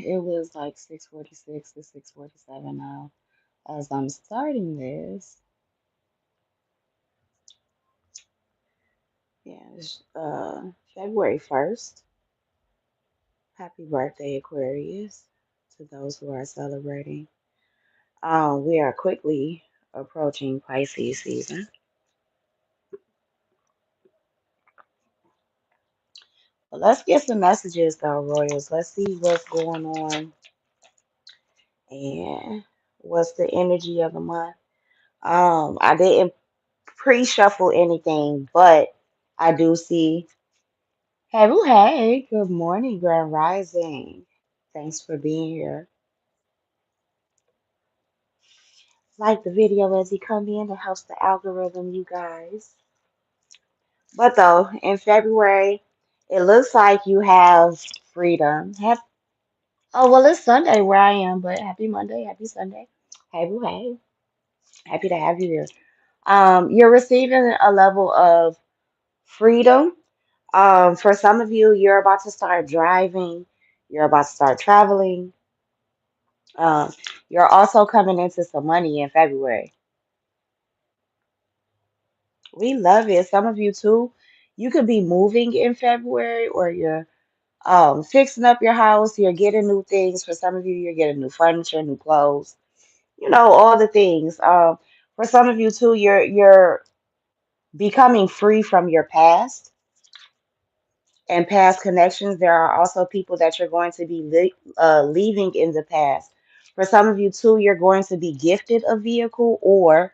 it was like 6:46 to 6:47 now. As I'm starting this, yeah, it's February 1st. Happy birthday, Aquarius, to those who are celebrating. We are quickly approaching Pisces season. But let's get some messages though, Royals. Let's see what's going on and what's the energy of the month. I didn't pre-shuffle anything, but I do see. Hey, boo, hey, good morning, Grand Rising. Thanks for being here. Like the video as you come in, it helps the algorithm, you guys. But though, in February, it looks like you have freedom. Oh, well, it's Sunday where I am, but happy Monday, happy Sunday. Hey, boo, hey. Happy to have you here. You're receiving a level of freedom. For some of you, you're about to start driving, you're about to start traveling. Um, you're also coming into some money in February. We love it. Some of you too. You could be moving in February, or you're fixing up your house. You're getting new things. For some of you, you're getting new furniture, new clothes. You know, all the things. For some of you too, you're becoming free from your past and past connections. There are also people that you're going to be leaving in the past. For some of you, too, you're going to be gifted a vehicle, or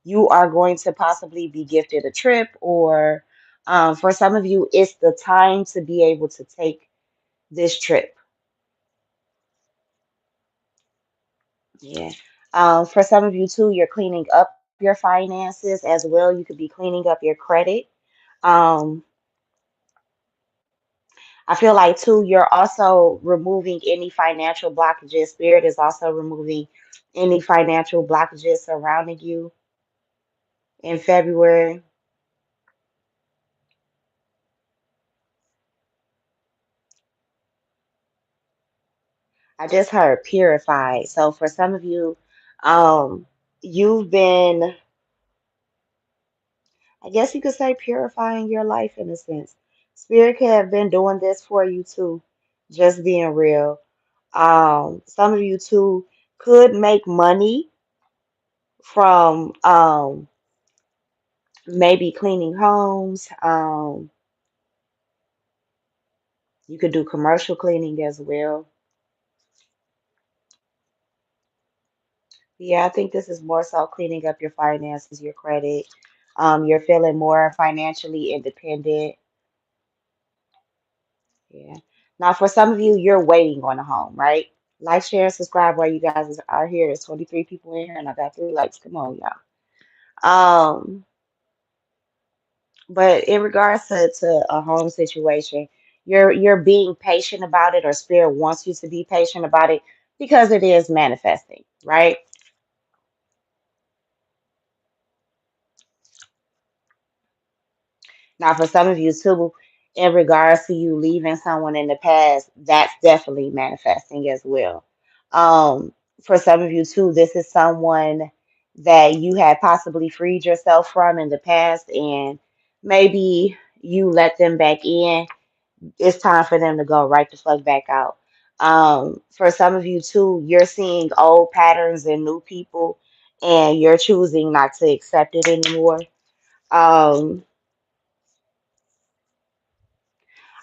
you are going to possibly be gifted a trip, or for some of you, it's the time to be able to take this trip. Yeah. For some of you, too, you're cleaning up your finances as well. You could be cleaning up your credit. Um, I feel like too, you're also removing any financial blockages. Spirit is also removing any financial blockages surrounding you in February. I just heard purified. So for some of you, um, you've been, I guess you could say, purifying your life in a sense. Spirit could have been doing this for you too, just being real. Some of you too could make money from maybe cleaning homes. You could do commercial cleaning as well. Yeah, I think this is more so cleaning up your finances, your credit. You're feeling more financially independent. Yeah. Now, for some of you, you're waiting on a home, right? Like, share, and subscribe while you guys are here. There's 23 people in here, and I got 3 likes. Come on, y'all. Um, but in regards to a home situation, you're being patient about it, or spirit wants you to be patient about it because it is manifesting, right? Now, for some of you too, in regards to you leaving someone in the past, that's definitely manifesting as well. Um, for some of you too, this is someone that you had possibly freed yourself from in the past, and maybe you let them back in. It's time for them to go right the fuck back out. For some of you too, you're seeing old patterns in new people, and you're choosing not to accept it anymore. Um,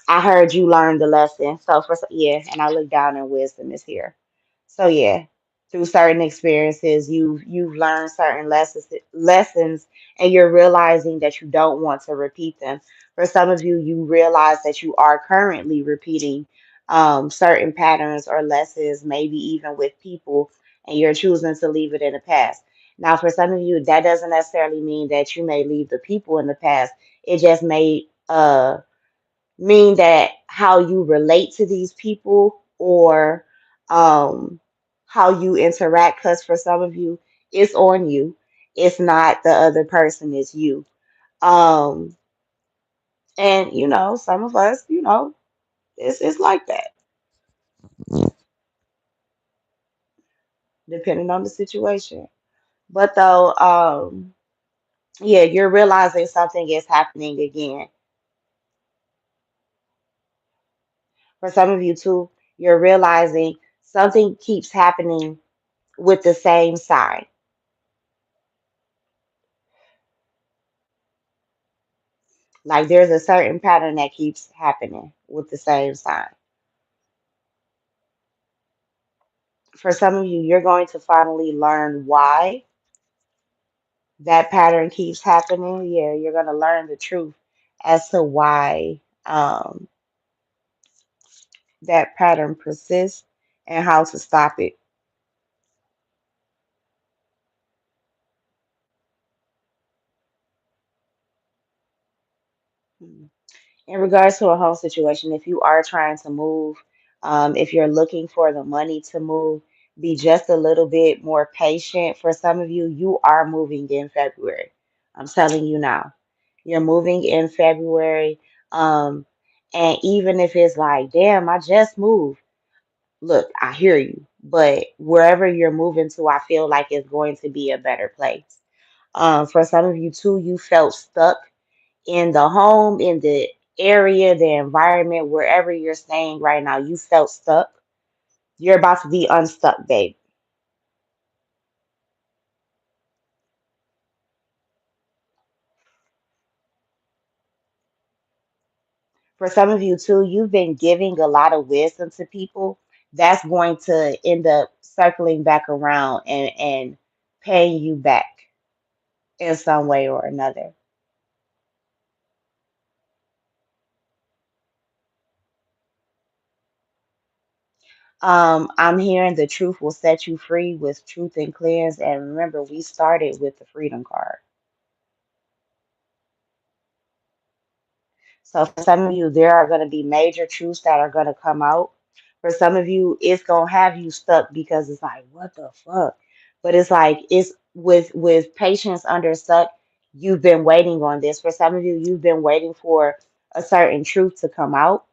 I heard you learn the lesson. So yeah, and I look down and wisdom is here. So yeah, through certain experiences, you've learned certain lessons, and you're realizing that you don't want to repeat them. For some of you, you realize that you are currently repeating certain patterns or lessons, maybe even with people, and you're choosing to leave it in the past. Now, for some of you, that doesn't necessarily mean that you may leave the people in the past. It just may mean that how you relate to these people, or um, how you interact, because for some of you, it's on you. It's not the other person, it's you. Um, and some of us, it's like that. depending on the situation. But though, yeah, you're realizing something is happening again. For some of you too, you're realizing something keeps happening with the same sign. Like there's a certain pattern that keeps happening with the same sign. For some of you, you're going to finally learn why that pattern keeps happening. Yeah, you're going to learn the truth as to why that pattern persists and how to stop it. Hmm. In regards to a home situation, if you are trying to move, if you're looking for the money to move, be just a little bit more patient. For some of you, you are moving in February. I'm telling you now, you're moving in February. Um, and even if it's like, damn, I just moved. Look, I hear you, but wherever you're moving to, I feel like it's going to be a better place. For some of you too, you felt stuck in the home, in the area, the environment, wherever you're staying right now, you felt stuck. You're about to be unstuck, babe. For some of you too, you've been giving a lot of wisdom to people. That's going to end up circling back around and paying you back in some way or another. I'm hearing the truth will set you free with truth and cleanse. And remember, we started with the freedom card. So for some of you, there are going to be major truths that are going to come out. For some of you, it's going to have you stuck because it's like, what the fuck? But it's like it's with patience under stuck. You've been waiting on this. For some of you, you've been waiting for a certain truth to come out.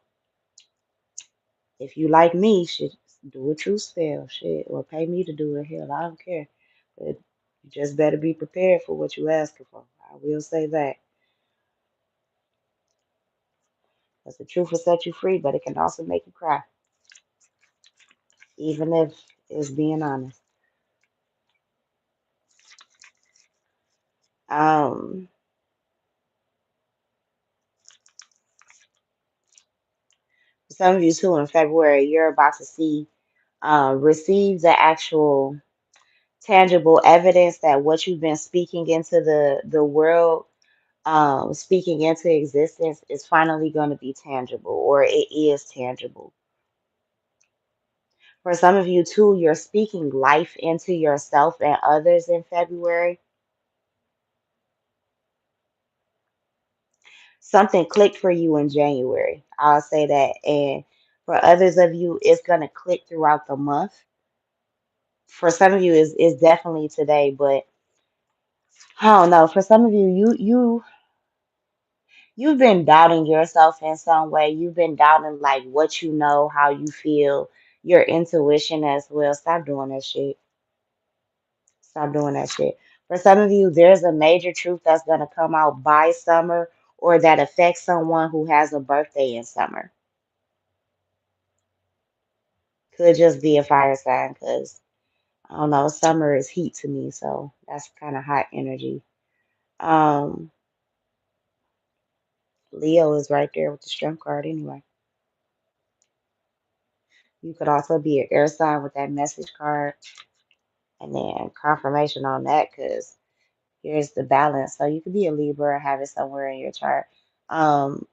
If you like me, shit, do a truth spell, shit, or pay me to do it. Hell, I don't care. But you just better be prepared for what you asking for. I will say that. Because the truth will set you free, but it can also make you cry, even if it's being honest. Um, some of you too in February, you're about to see, receive the actual tangible evidence that what you've been speaking into the world, speaking into existence, is finally going to be tangible, or it is tangible. For some of you too, you're speaking life into yourself and others in February. Something clicked for you in January. I'll say that. And for others of you, it's going to click throughout the month. For some of you, it's definitely today, but I don't know. For some of you, you've been doubting yourself in some way. You've been doubting like what you know, how you feel, your intuition as well. Stop doing that shit. Stop doing that shit. For some of you, there's a major truth that's going to come out by summer or that affects someone who has a birthday in summer. Could just be a fire sign because I don't know, summer is heat to me, so that's kind of hot energy. Um, Leo is right there with the strength card anyway. You could also be an air sign with that message card and then confirmation on that because here's the balance. So you could be a Libra or have it somewhere in your chart. Um,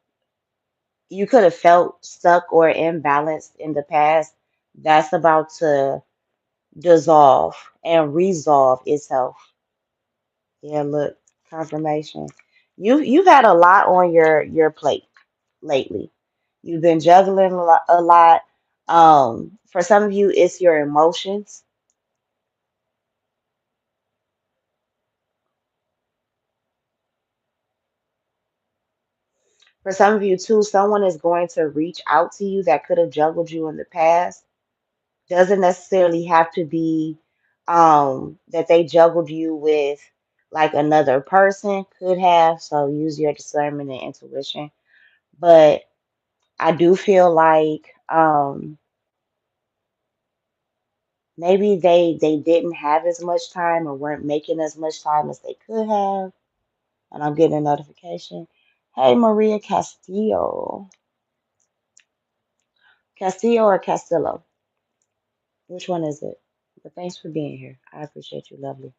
you could have felt stuck or imbalanced in the past. That's about to dissolve and resolve itself. Yeah, look, confirmation. You've had a lot on your plate lately. You've been juggling a lot. For some of you, it's your emotions. For some of you too, someone is going to reach out to you that could have juggled you in the past. Doesn't necessarily have to be that they juggled you with like another person could have. So use your discernment and intuition. But I do feel like maybe they didn't have as much time or weren't making as much time as they could have. And I'm getting a notification. Hey, Maria Castillo. Castillo or Castillo? Which one is it? But thanks for being here. I appreciate you, lovely.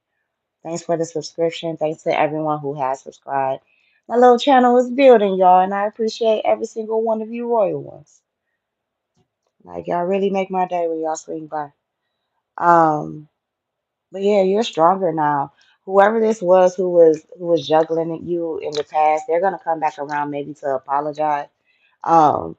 Thanks for the subscription. Thanks to everyone who has subscribed. My little channel is building, y'all, and I appreciate every single one of you royal ones. Like y'all really make my day when y'all swing by. Um, but yeah, you're stronger now. Whoever this was who was juggling at you in the past, they're gonna come back around maybe to apologize. Um,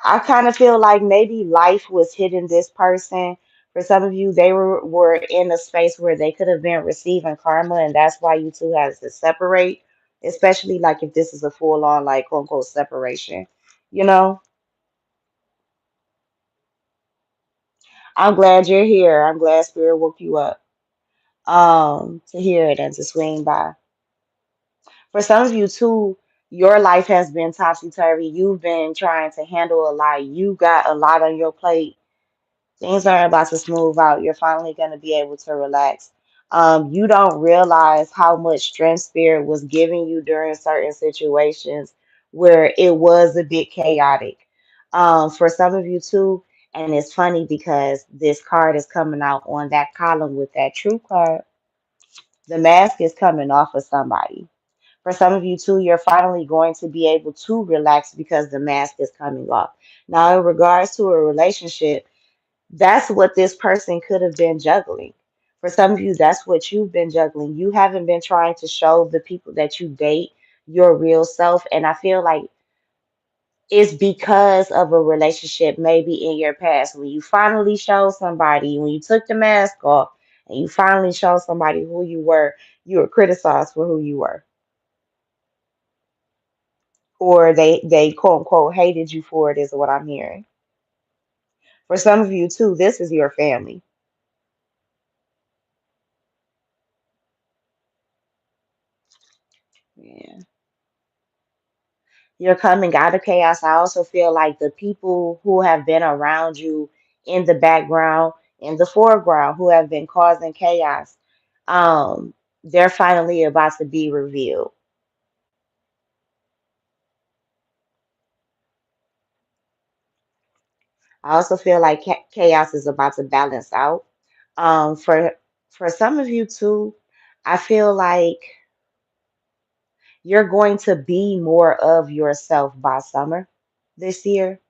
I kind of feel like maybe life was hitting this person. For some of you, they were in a space where they could have been receiving karma, and that's why you two had to separate, especially like if this is a full on, like, quote unquote, separation. You know, I'm glad you're here. I'm glad Spirit woke you up to hear it and to swing by. For some of you, too, your life has been topsy-turvy. You've been trying to handle a lot. You got a lot on your plate. Things are about to smooth out. You're finally going to be able to relax. You don't realize how much strength spirit was giving you during certain situations where it was a bit chaotic. For some of you too, and it's funny because this card is coming out on that column with that true card. The mask is coming off of somebody. For some of you too, you're finally going to be able to relax because the mask is coming off. Now, in regards to a relationship, that's what this person could have been juggling. For some of you, that's what you've been juggling. You haven't been trying to show the people that you date your real self. And I feel like it's because of a relationship maybe in your past when you finally showed somebody, when you took the mask off and you finally showed somebody who you were criticized for who you were. Or they quote unquote hated you for it, is what I'm hearing. For some of you too, this is your family. Yeah. You're coming out of chaos. I also feel like the people who have been around you in the background, in the foreground, who have been causing chaos, um, they're finally about to be revealed. I also feel like chaos is about to balance out. For some of you too, I feel like you're going to be more of yourself by summer this year.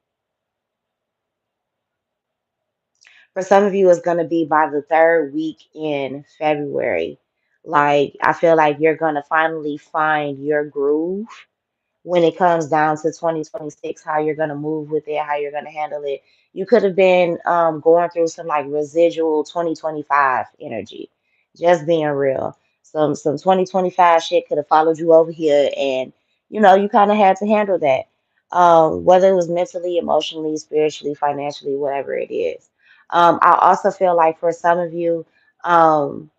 For some of you, it's going to be by the third week in February. Like, I feel like you're going to finally find your groove when it comes down to 2026, how you're going to move with it, how you're going to handle it. You could have been going through some like residual 2025 energy, just being real. Some 2025 shit could have followed you over here, and you kind of had to handle that. Whether it was mentally, emotionally, spiritually, financially, whatever it is. I also feel like for some of you, um,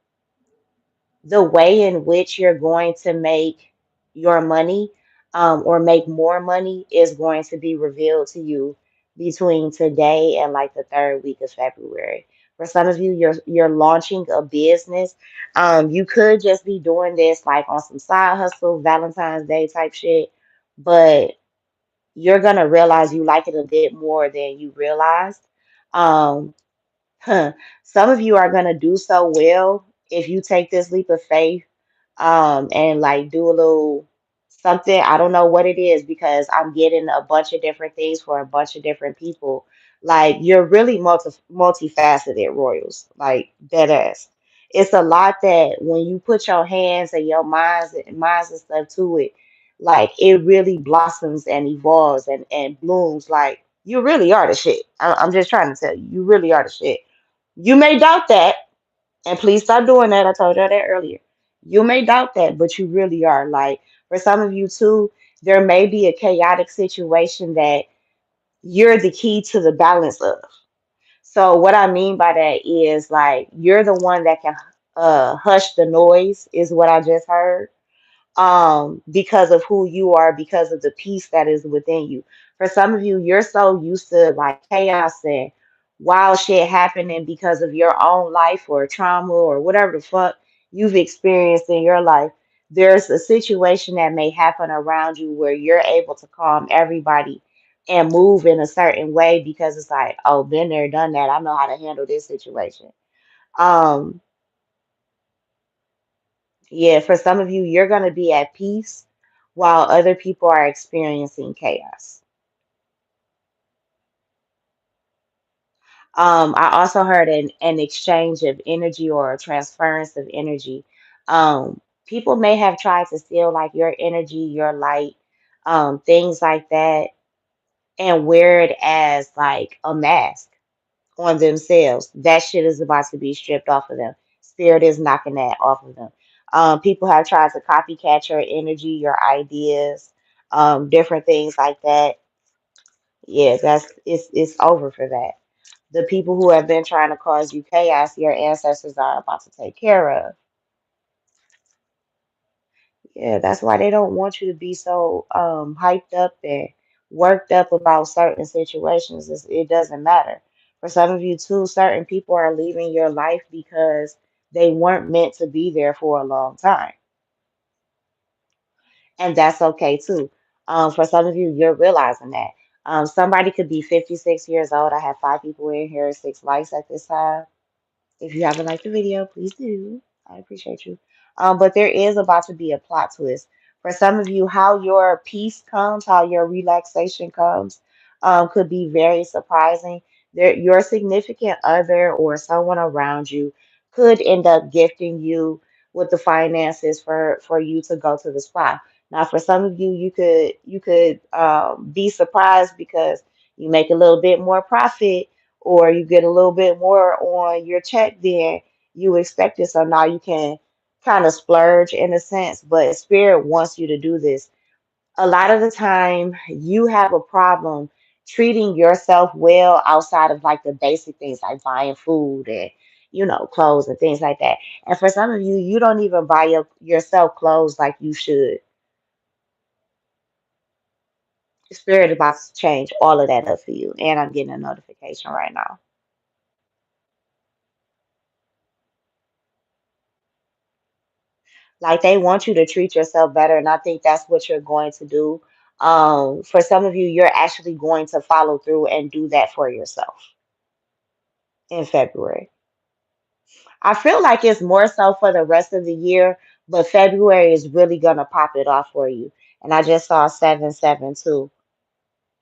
the way in which you're going to make your money or make more money is going to be revealed to you between today and like the third week of February. For some of you, you're launching a business. You could just be doing this like on some side hustle, Valentine's Day type shit, but you're gonna realize you like it a bit more than you realized. Um, Huh. Some of you are gonna do so well if you take this leap of faith, and like do a little something. I don't know what it is because I'm getting a bunch of different things for a bunch of different people. Like you're really multifaceted, Royals. Like dead ass. It's a lot that when you put your hands and your minds and stuff to it, like it really blossoms and evolves and blooms. Like you really are the shit. I'm just trying to tell you, you really are the shit. You may doubt that, and please stop doing that. I told you that earlier. You may doubt that, but you really are. Like for some of you too, there may be a chaotic situation that you're the key to the balance of. So what I mean by that is like you're the one that can hush the noise is what I just heard, because of who you are, because of the peace that is within you. For some of you, you're so used to like chaos and wild shit happening because of your own life or trauma or whatever the fuck you've experienced in your life. There's a situation that may happen around you where you're able to calm everybody and move in a certain way because it's like, oh, been there, done that. I know how to handle this situation. Um, Yeah, for some of you, you're going to be at peace while other people are experiencing chaos. I also heard an exchange of energy or a transference of energy. People may have tried to steal like your energy, your light, things like that, and wear it as like a mask on themselves. That shit is about to be stripped off of them. Spirit is knocking that off of them. People have tried to copycat your energy, your ideas, different things like that. Yeah, it's over for that. The people who have been trying to cause you chaos, your ancestors are about to take care of. Yeah, that's why they don't want you to be so hyped up and worked up about certain situations. It doesn't matter. For some of you too, certain people are leaving your life because they weren't meant to be there for a long time. And that's okay too. For some of you, you're realizing that. Somebody could be 56 years old. I have five people in here, six likes at this time. If you haven't liked the video, please do. I appreciate you. But there is about to be a plot twist. For some of you, how your peace comes, how your relaxation comes, could be very surprising. Your significant other or someone around you could end up gifting you with the finances for you to go to the spa. Now, for some of you, you could be surprised because you make a little bit more profit or you get a little bit more on your check than you expected. So now you can kind of splurge in a sense, but Spirit wants you to do this. A lot of the time, you have a problem treating yourself well outside of like the basic things like buying food and clothes and things like that. And for some of you, you don't even buy yourself clothes like you should. Spirit about to change all of that up for you. And I'm getting a notification right now. Like they want you to treat yourself better, and I think that's what you're going to do. For some of you, you're actually going to follow through and do that for yourself in February. I feel like it's more so for the rest of the year, but February is really gonna pop it off for you. And I just saw 772.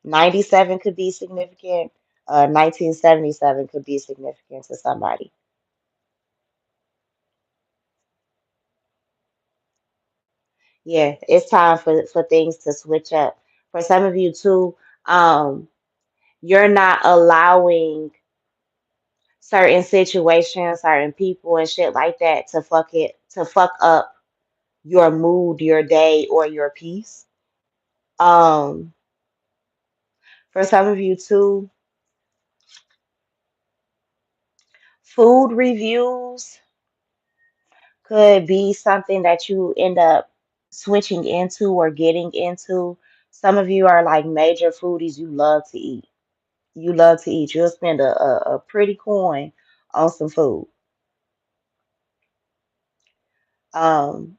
97 could be significant. 1977 could be significant to somebody. Yeah, it's time for things to switch up. For some of you too, you're not allowing certain situations, certain people and shit like that to fuck up your mood, your day, or your peace. Um, for some of you too, food reviews could be something that you end up switching into or getting into. Some of you are like major foodies. You love to eat. You love to eat. You'll spend a pretty coin on some food.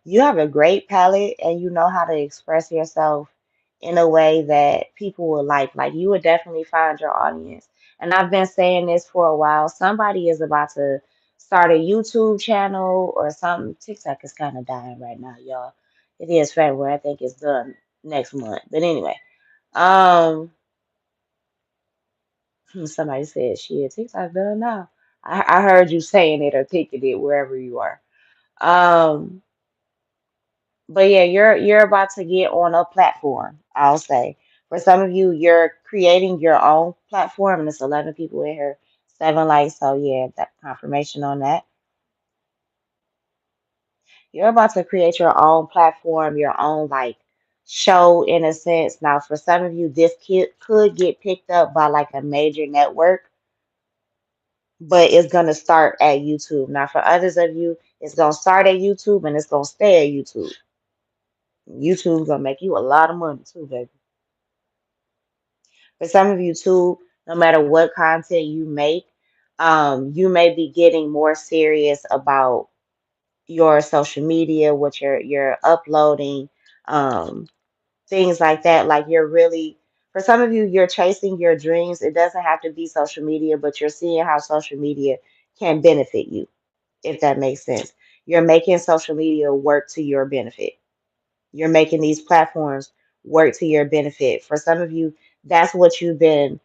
You have a great palette and you know how to express yourself in a way that people will like. Like you would definitely find your audience. And I've been saying this for a while. Somebody is about to start a YouTube channel or something. TikTok is kind of dying right now, y'all. It is February. I think it's done next month. But anyway, um, somebody said, shit, TikTok done now. I heard you saying it or thinking it wherever you are. Um, But yeah, you're about to get on a platform, I'll say. For some of you, you're creating your own platform, and it's 11 people in here, seven likes. So yeah, that confirmation on that. You're about to create your own platform, your own like show in a sense. Now, for some of you, this could get picked up by like a major network. but it's gonna start at YouTube. Now, for others of you, it's gonna start at YouTube and it's gonna stay at YouTube. YouTube's gonna make you a lot of money too, baby. For some of you too, no matter what content you make, you may be getting more serious about your social media, what you're uploading, um, things like that. Like you're really, for some of you, you're chasing your dreams. It doesn't have to be social media, but you're seeing how social media can benefit you, if that makes sense. You're making social media work to your benefit. You're making these platforms work to your benefit. For some of you, that's what you've been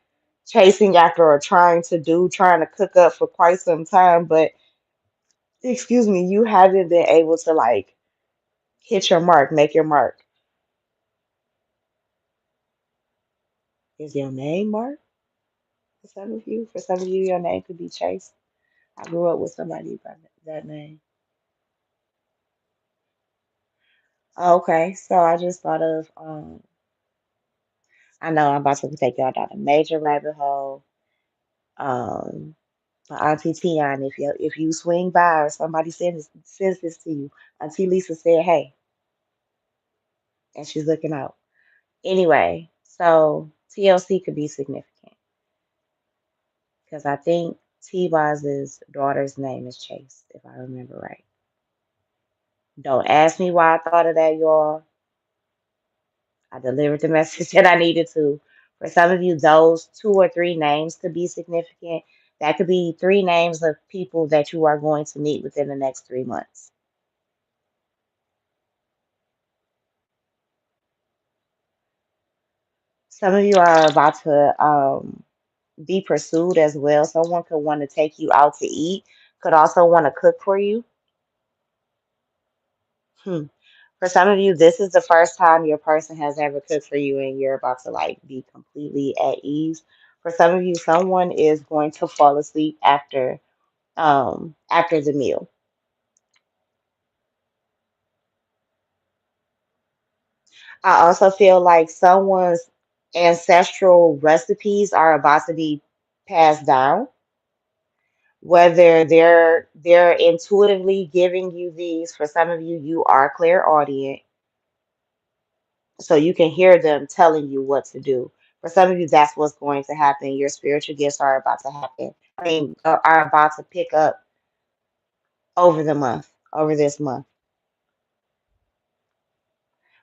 chasing after or trying to do, trying to cook up for quite some time, but excuse me, you haven't been able to like hit your mark, make your mark. Is your name Mark for some of you? For some of you, your name could be Chase. I grew up with somebody by that name. Okay, so I just thought of I know I'm about to take y'all down a major rabbit hole. Um my Auntie Tion, if you swing by or somebody sends this to you, Auntie Lisa said hey, and she's looking out. Anyway, so TLC could be significant because I think T-Boz's daughter's name is Chase, if I remember right. Don't ask me why I thought of that, y'all. I delivered the message that I needed to. For some of you, those two or three names could be significant. That could be three names of people that you are going to meet within the next 3 months. Some of you are about to be pursued as well. Someone could want to take you out to eat, could also want to cook for you. Hmm. For some of you, this is the first time your person has ever cooked for you and you're about to like be completely at ease. For some of you, someone is going to fall asleep after the meal. I also feel like someone's ancestral recipes are about to be passed down, whether they're intuitively giving you these. For some of you, you are clairaudient, so you can hear them telling you what to do. For some of you, that's what's going to happen. Your spiritual gifts are about to happen. I mean, are about to pick up over the month, over this month.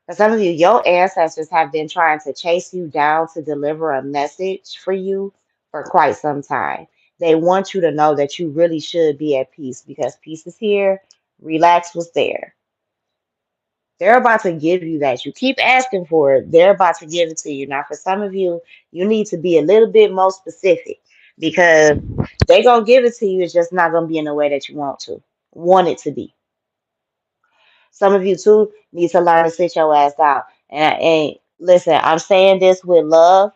For some of you, your ancestors have been trying to chase you down to deliver a message for you for quite some time. They want you to know that you really should be at peace because peace is here, relax was there. They're about to give you that. You keep asking for it, they're about to give it to you. Now, for some of you, you need to be a little bit more specific because they're going to give it to you. It's just not going to be in the way that you want it to be. Some of you too need to learn to sit your ass down. And listen, I'm saying this with love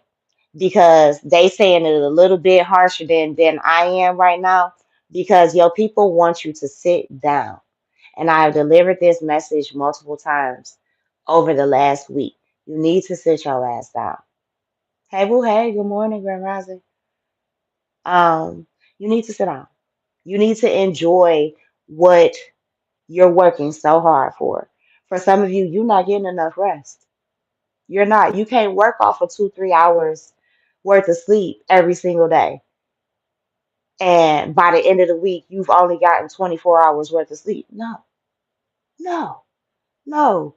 because they saying it a little bit harsher than I am right now because your people want you to sit down. And I have delivered this message multiple times over the last week. You need to sit your ass down. Hey boo, hey, good morning, Grand Rising. Um, you need to sit down. You need to enjoy what you're working so hard for. For some of you, you're not getting enough rest. You're not. You can't work off of 2, 3 hours worth of sleep every single day. And by the end of the week, you've only gotten 24 hours worth of sleep. No, no, no,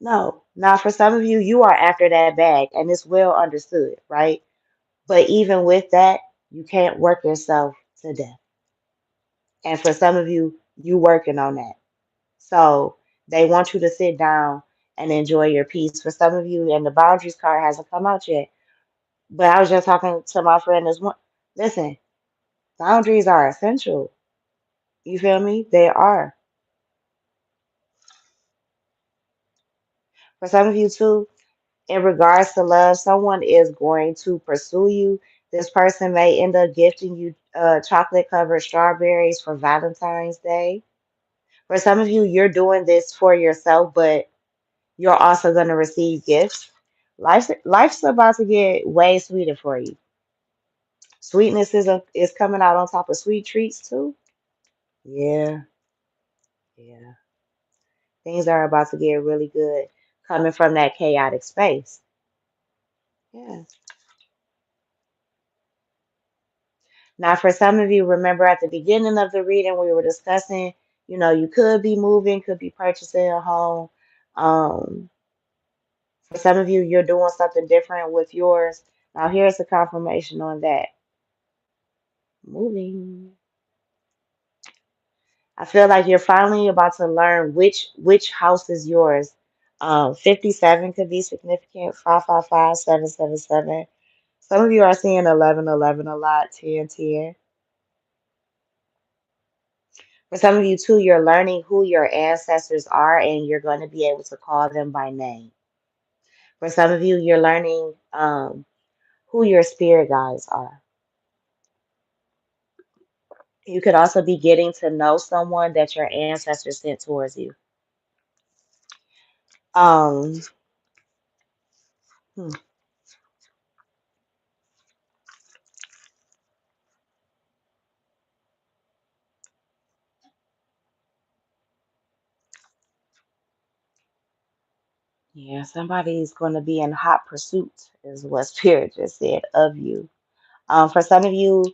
no. Now, for some of you, you are after that bag, and it's well understood, right? But even with that, you can't work yourself to death. And for some of you, you working on that. So they want you to sit down and enjoy your peace. For some of you, and the boundaries card hasn't come out yet. But I was just talking to my friend this one. Listen, boundaries are essential. You feel me? They are. For some of you too, in regards to love, someone is going to pursue you. This person may end up gifting you chocolate covered strawberries for Valentine's Day. For some of you, you're doing this for yourself, but you're also going to receive gifts. Life's about to get way sweeter for you. Sweetness is coming out on top of sweet treats too. Yeah, yeah. Things are about to get really good coming from that chaotic space. Yeah. Now, for some of you, remember at the beginning of the reading, we were discussing, you could be moving, could be purchasing a home. Um, for some of you, you're doing something different with yours. Now, here's the confirmation on that. Moving. I feel like you're finally about to learn which house is yours. 57 could be significant. 555, 777. Some of you are seeing 1111 a lot. 1010. For some of you too, you're learning who your ancestors are, and you're going to be able to call them by name. For some of you, you're learning who your spirit guides are. You could also be getting to know someone that your ancestors sent towards you. Um, hmm. Yeah, somebody's going to be in hot pursuit, is what Spirit just said of you. For some of you,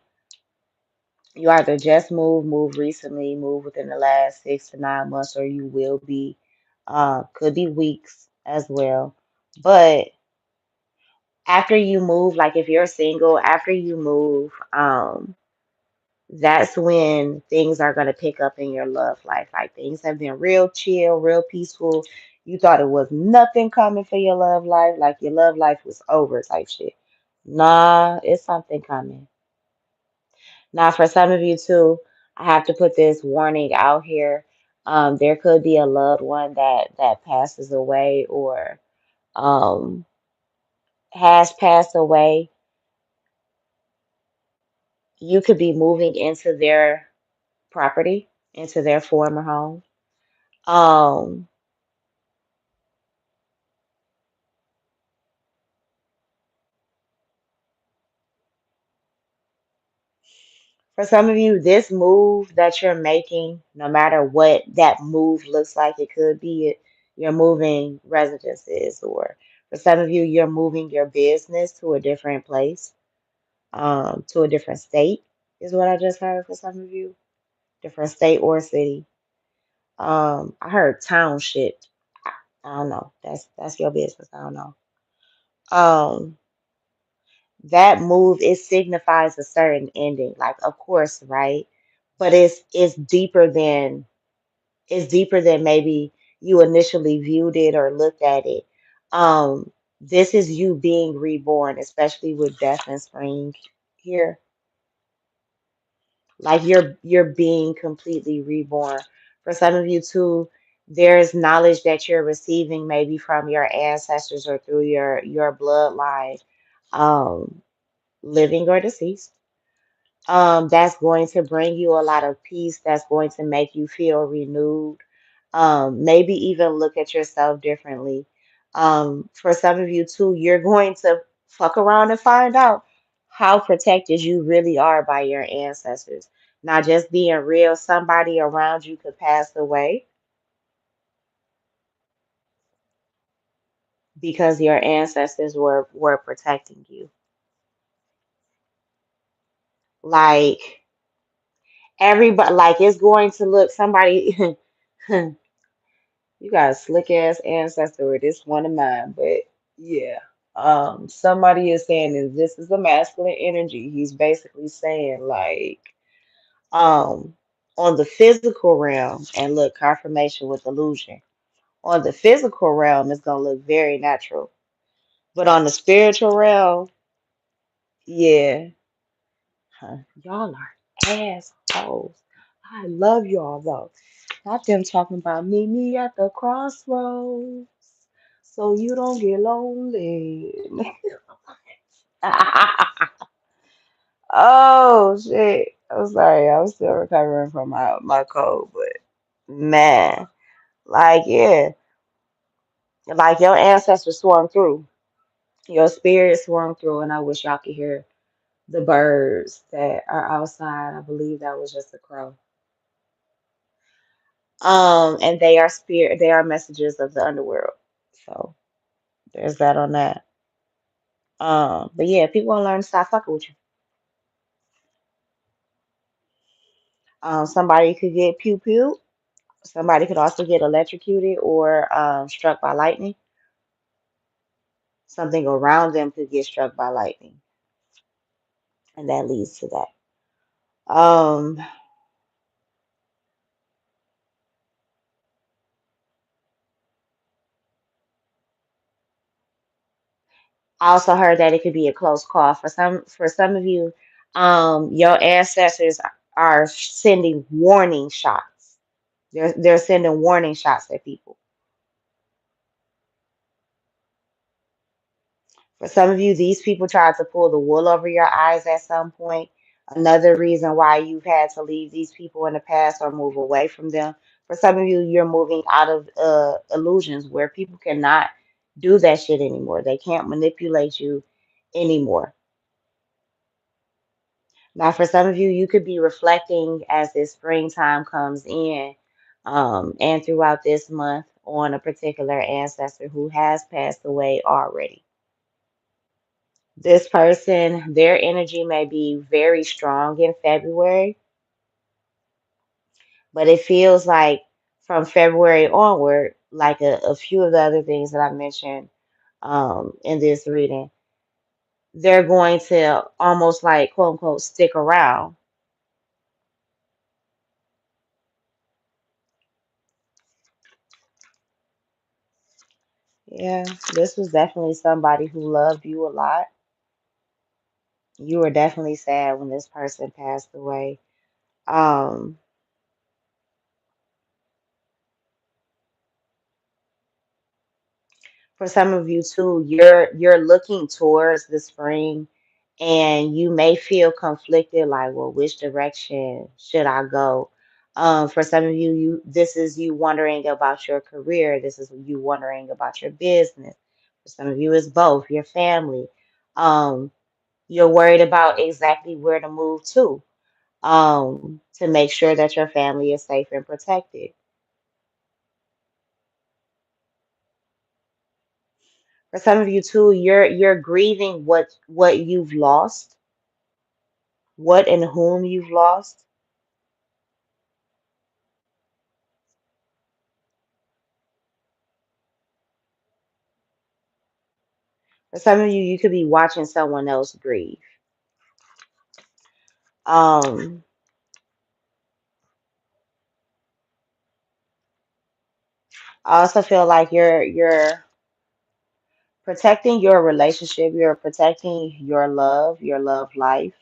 you either just moved recently, moved within the last 6 to 9 months, or you will be. Could be weeks as well. But after you move, like if you're single, after you move, that's when things are going to pick up in your love life. Like things have been real chill, real peaceful. You thought it was nothing coming for your love life, like your love life was over type shit. Nah, it's something coming. Now, for some of you too, I have to put this warning out here. There could be a loved one that passes away or um, has passed away. You could be moving into their property, into their former home. Um, For some of you, this move that you're making, no matter what that move looks like, it could be you're moving residences, or for some of you, you're moving your business to a different place, to a different state, is what I just heard for some of you. Different state or city. I heard township. I don't know. That's your business. I don't know. Um, that move, it signifies a certain ending, like of course, right? But it's deeper than maybe you initially viewed it or looked at it. This is you being reborn, especially with death and spring here. Like you're being completely reborn. For some of you too, there's knowledge that you're receiving maybe from your ancestors or through your bloodline, um, living or deceased. That's going to bring you a lot of peace. That's going to make you feel renewed. Maybe even look at yourself differently. For some of you too, you're going to fuck around and find out how protected you really are by your ancestors. Not just being real, somebody around you could pass away because your ancestors were protecting you. Like everybody, like it's going to look somebody. You got a slick ass ancestor with this one of mine, but yeah. Somebody is saying that this is a masculine energy. He's basically saying like, um, on the physical realm, and look, confirmation with illusion. On the physical realm, it's gonna look very natural, but on the spiritual realm, yeah, y'all are assholes. I love y'all though. Not them talking about meet me at the crossroads so you don't get lonely. Oh shit. I'm sorry. I'm still recovering from my cold, but man, like yeah, like your ancestors swung through. Your spirit swung through, and I wish y'all could hear the birds that are outside. I believe that was just a crow. And they are spirit, they are messengers of the underworld. So there's that on that. But yeah, people want to learn to stop fucking with you. Somebody could get pew pew. Somebody could also get electrocuted or struck by lightning. Something around them could get struck by lightning, and that leads to that. Um, I also heard that it could be a close call for some of you. Your ancestors are sending warning shots. They're sending warning shots at people. For some of you, these people tried to pull the wool over your eyes at some point. Another reason why you've had to leave these people in the past or move away from them. For some of you, you're moving out of illusions where people cannot do that shit anymore. They can't manipulate you anymore. Now, for some of you, you could be reflecting as this springtime comes in, and throughout this month on a particular ancestor who has passed away already. This person, their energy may be very strong in February, but it feels like from February onward, like a few of the other things that I mentioned in this reading, they're going to almost like quote unquote stick around. Yeah, this was definitely somebody who loved you a lot. You were definitely sad when this person passed away. Um, for some of you too, you're looking towards the spring and you may feel conflicted, like, well, which direction should I go? For some of you, this is you wondering about your career. This is you wondering about your business. For some of you, it's both, your family. Um, you're worried about exactly where to move to make sure that your family is safe and protected. For some of you too, you're grieving what you've lost, what and whom you've lost. For some of you, you could be watching someone else grieve. Um, I also feel like you're protecting your relationship, you're protecting your love life.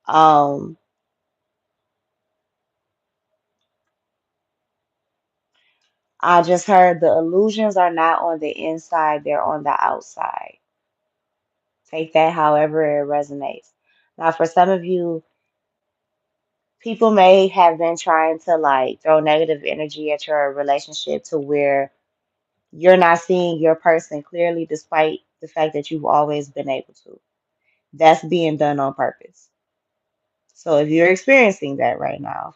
Um, I just heard the illusions are not on the inside, they're on the outside. Take that however it resonates. Now, for some of you, people may have been trying to like throw negative energy at your relationship to where you're not seeing your person clearly, despite the fact that you've always been able to. That's being done on purpose. So if you're experiencing that right now,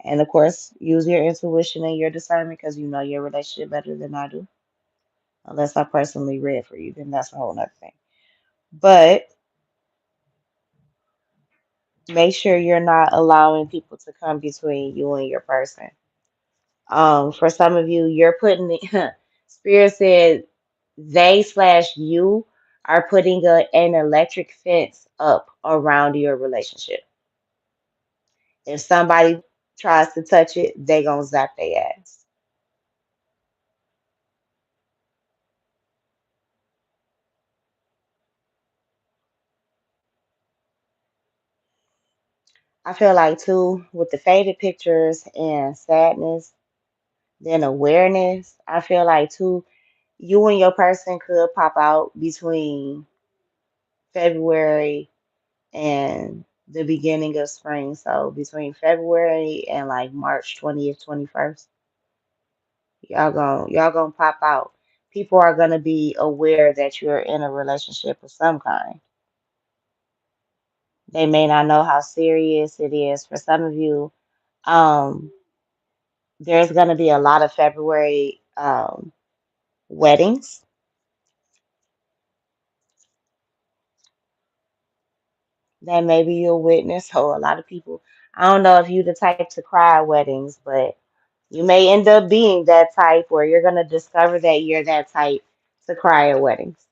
and of course, use your intuition and your discernment because you know your relationship better than I do. Unless I personally read for you, then that's a whole nother thing. But make sure you're not allowing people to come between you and your person. For some of you, you're putting the Spirit said they slash you are putting an electric fence up around your relationship. If somebody tries to touch it, they gonna zap their ass. I feel like too, with the faded pictures and sadness, then awareness, I feel like too, you and your person could pop out between February and the beginning of spring. So between February and like March 20th, 21st, y'all gonna pop out. People are gonna be aware that you're in a relationship of some kind. They may not know how serious it is. For some of you, um, there's going to be a lot of February weddings that maybe you'll witness. So a lot of people, I don't know if you the type to cry at weddings, but you may end up being that type, or you're going to discover that you're that type to cry at weddings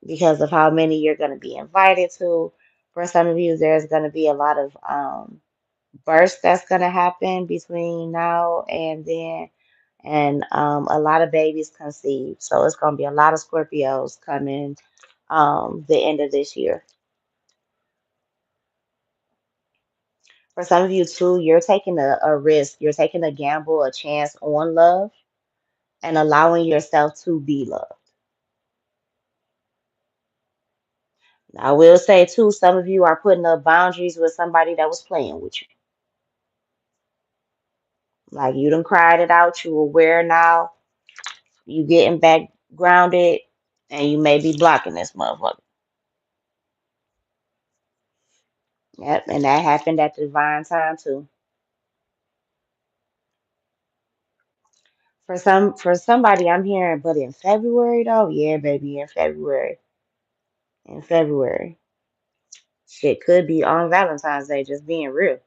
because of how many you're going to be invited to. For some of you, there's going to be a lot of births that's going to happen between now and then, and a lot of babies conceived. So it's going to be a lot of Scorpios coming the end of this year. For some of you too, you're taking a risk, you're taking a gamble, a chance on love, and allowing yourself to be loved. I will say too, some of you are putting up boundaries with somebody that was playing with you. Like you done cried it out, you aware now, you getting back grounded, and you may be blocking this motherfucker. Yep, and that happened at the divine time too. For somebody I'm hearing, but in February though, yeah, baby, in February. In February. Shit could be on Valentine's Day, just being real.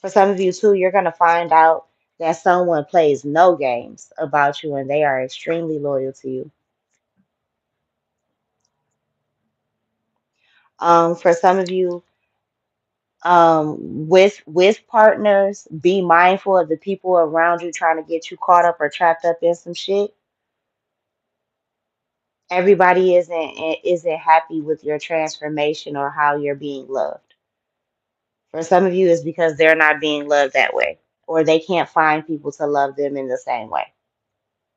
For some of you too, you're gonna find out that someone plays no games about you and they are extremely loyal to you. For some of you, with partners, be mindful of the people around you trying to get you caught up or trapped up in some shit. Everybody isn't happy with your transformation or how you're being loved. For some of you, it's because they're not being loved that way, or they can't find people to love them in the same way.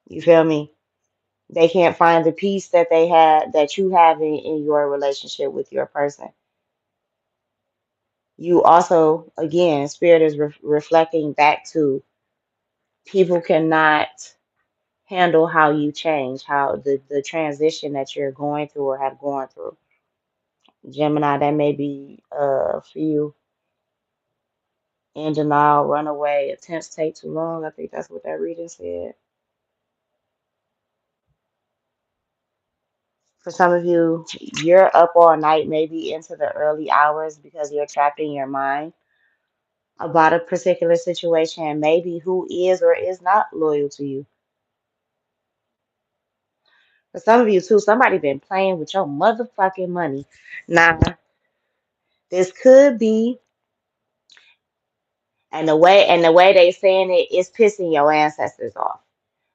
You feel me? They can't find the peace that they had that you have in your relationship with your person. You also, again, spirit is reflecting back to people cannot handle how you change, how the transition that you're going through or have gone through. Gemini, that may be for you. In denial, run away, attempts take too long. I think that's what that reading said. For some of you, you're up all night, maybe into the early hours because you're trapped in your mind about a particular situation, maybe who is or is not loyal to you. For some of you too, somebody been playing with your motherfucking money. Now, this could be, and the way they saying it is pissing your ancestors off.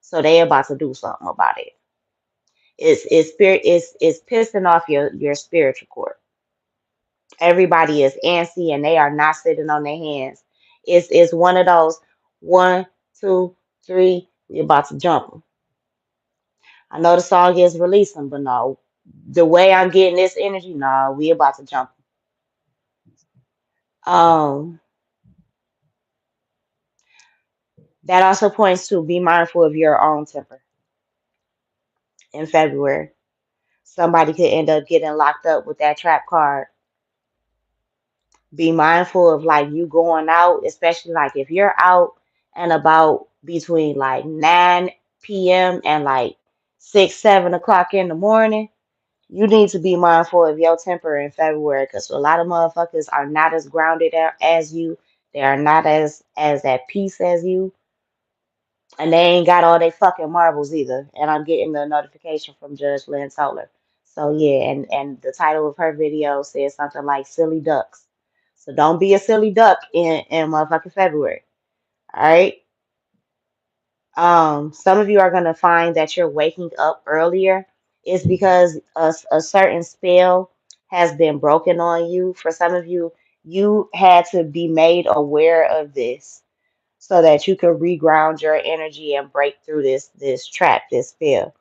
So they about to do something about it. It's pissing off your spiritual core. Everybody is antsy and they are not sitting on their hands. It's one of those 1, 2, 3. You're about to jump 'em. I know the song is releasing, but no, the way I'm getting this energy, no, we about to jump 'em. That also points to be mindful of your own temper in February. Somebody could end up getting locked up with that trap card. Be mindful of like you going out, especially like if you're out and about between like 9 p.m. and like 6, 7 o'clock in the morning. You need to be mindful of your temper in February because a lot of motherfuckers are not as grounded as you. They are not as at peace as you, and they ain't got all they fucking marbles either. And I'm getting the notification from Judge Lynn Toller. So yeah, and the title of her video says something like "silly ducks." So don't be a silly duck in motherfucking February. All right. Some of you are gonna find that you're waking up earlier. It's because a certain spell has been broken on you. For some of you, you had to be made aware of this so that you could reground your energy and break through this trap, this spell.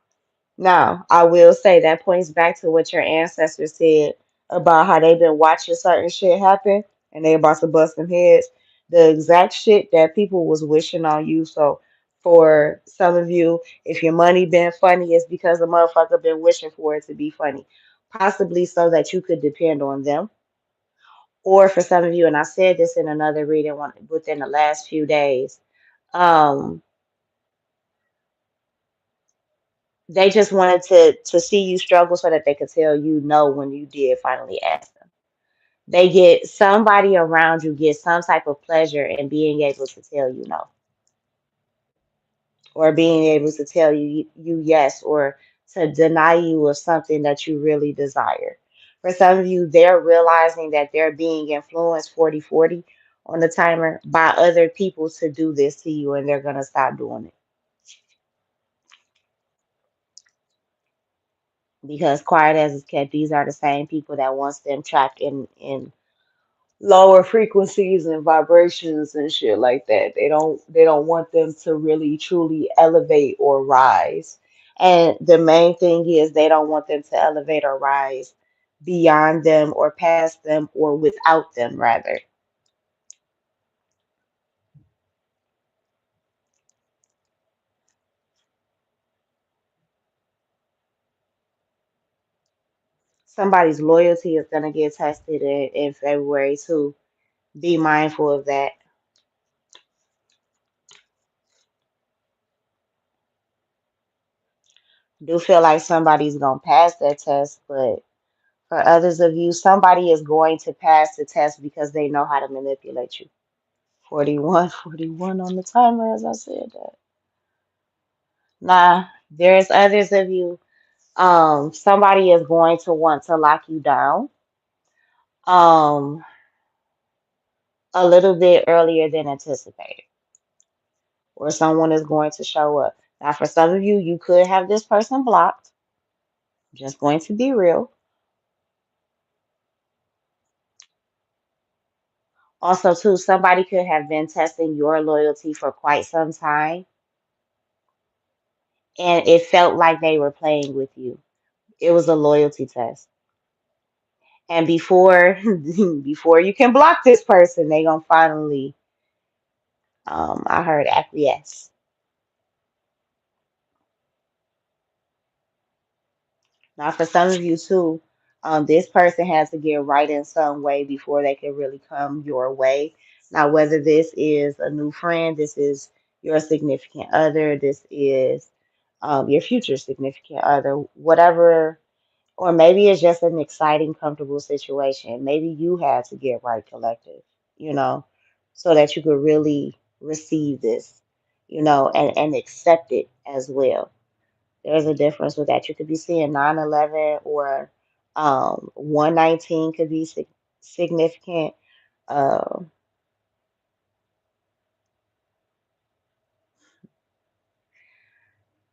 Now, I will say that points back to what your ancestors said about how they've been watching certain shit happen and they about to bust them heads. The exact shit that people was wishing on you. So For some of you, if your money been funny, it's because the motherfucker been wishing for it to be funny, possibly so that you could depend on them. Or for some of you, and I said this in another reading within the last few days, um, they just wanted to see you struggle so that they could tell you no when you did finally ask them. They get somebody around you get some type of pleasure in being able to tell you no, or being able to tell you yes, or to deny you of something that you really desire. For some of you, they're realizing that they're being influenced 40/40 on the timer by other people to do this to you, and they're gonna stop doing it. Because quiet as it's kept, these are the same people that wants them trapped in lower frequencies and vibrations and shit like that. They don't want them to really truly elevate or rise. And the main thing is they don't want them to elevate or rise beyond them or past them or without them rather. Somebody's loyalty is gonna get tested in February too. Be mindful of that. Do feel like somebody's gonna pass that test, but for others of you, somebody is going to pass the test because they know how to manipulate you. 41, 41 on the timer, as I said that. Nah, there's others of you. Somebody is going to want to lock you down um a little bit earlier than anticipated, or someone is going to show up. Now, for some of you, you could have this person blocked. Just going to be real. Also, too, somebody could have been testing your loyalty for quite some time, and it felt like they were playing with you. It was a loyalty test. And before before you can block this person, they gonna finally I heard acquiesce. Now for some of you too, this person has to get right in some way before they can really come your way. Now whether this is a new friend, this is your significant other, this is your future significant other, whatever. Or maybe it's just an exciting, comfortable situation. Maybe you had to get right collective, you know, so that you could really receive this, and accept it as well. There's a difference with that. You could be seeing 9/11 or 119 could be significant. Uh,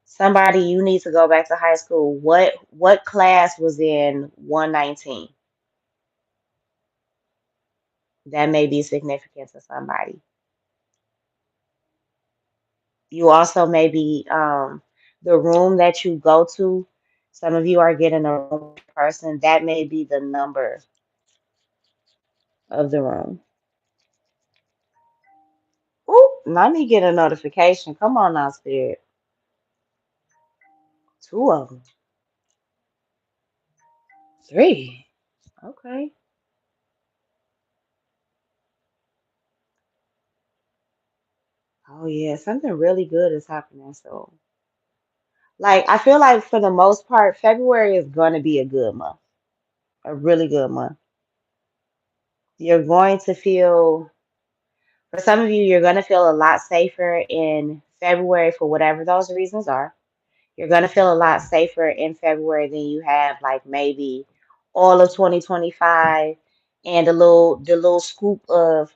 Somebody you need to go back to high school. What class was in 119? That may be significant to somebody. You also may be the room that you go to. Some of you are getting a room with a person that may be the number of the room. Ooh, let me get a notification. Come on now, Spirit. Two of them. Three. Okay. Oh yeah, something really good is happening. So, like, I feel like for the most part, February is going to be a good month, a really good month. You're going to feel, for some of you, you're going to feel a lot safer in February for whatever those reasons are. You're going to feel a lot safer in February than you have like maybe all of 2025 and the little scoop of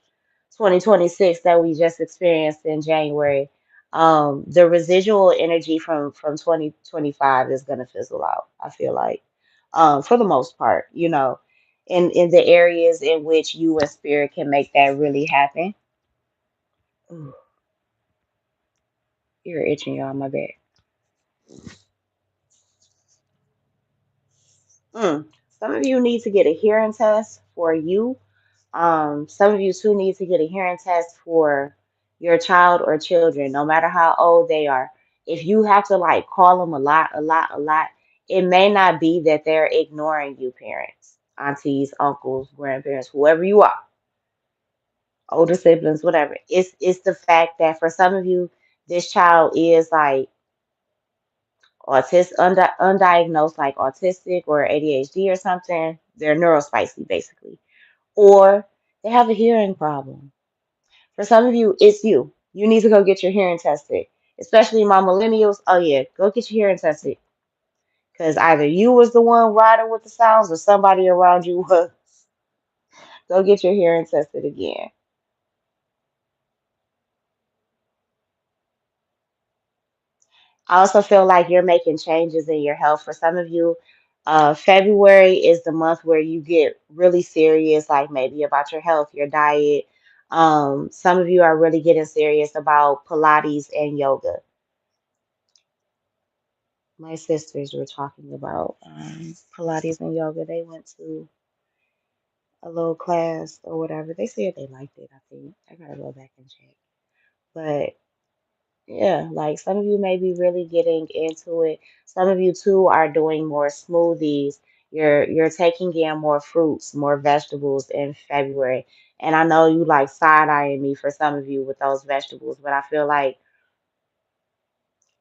2026 that we just experienced in January. The residual energy from 2025 is going to fizzle out, I feel like. For the most part, in the areas in which you and spirit can make that really happen. Ooh, you're itching, y'all, my bad. Mm. Some of you need to get a hearing test for you. Some of you too need to get a hearing test for your child or children, no matter how old they are, if you have to like call them a lot, it may not be that they're ignoring you, parents, aunties, uncles, grandparents, whoever you are, older siblings, whatever. It's the fact that for some of you, this child is like undiagnosed, like autistic or ADHD or something. They're neurospicy, basically, or they have a hearing problem. For some of you, it's you. You need to go get your hearing tested, especially my millennials. Oh yeah, go get your hearing tested because either you was the one riding with the sounds or somebody around you was. Go get your hearing tested again. I also feel like you're making changes in your health. For some of you, February is the month where you get really serious, like maybe about your health, your diet. Some of you are really getting serious about Pilates and yoga. My sisters were talking about Pilates and yoga. They went to a little class or whatever. They said they liked it, I think. I gotta go back and check. But yeah, like some of you may be really getting into it. Some of you too are doing more smoothies. You're taking in more fruits, more vegetables in February. And I know you like side-eyeing me for some of you with those vegetables, but I feel like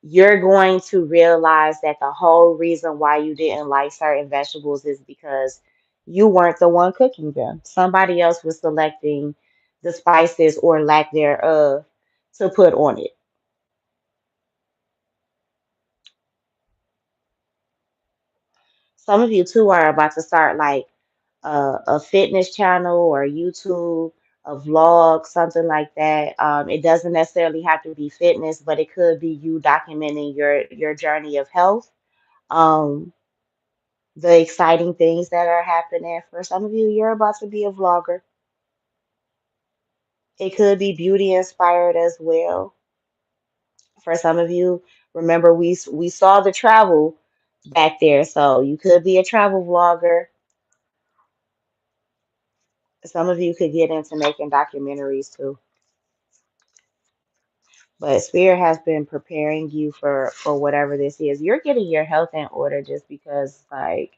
you're going to realize that the whole reason why you didn't like certain vegetables is because you weren't the one cooking them. Somebody else was selecting the spices or lack thereof to put on it. Some of you too are about to start like a fitness channel or YouTube, a vlog, something like that. It doesn't necessarily have to be fitness, but it could be you documenting your journey of health. Um, the exciting things that are happening. For some of you, you're about to be a vlogger. It could be beauty inspired as well. For some of you, remember we saw the travel back there, so you could be a travel vlogger. Some of you could get into making documentaries too. But Spirit has been preparing you for whatever this is. You're getting your health in order just because like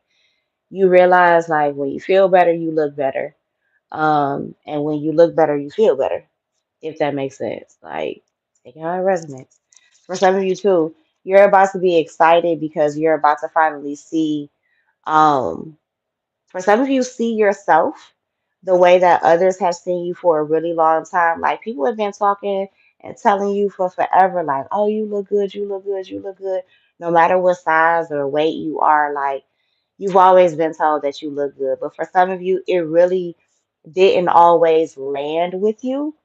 you realize like when you feel better, you look better. And when you look better, you feel better, if that makes sense. Like, take it how it resonates. For some of you too, you're about to be excited because you're about to finally see, um, for some of you, see yourself the way that others have seen you for a really long time. Like, people have been talking and telling you for forever, like, oh, you look good, you look good, you look good. No matter what size or weight you are, like, you've always been told that you look good. But for some of you, it really didn't always land with you.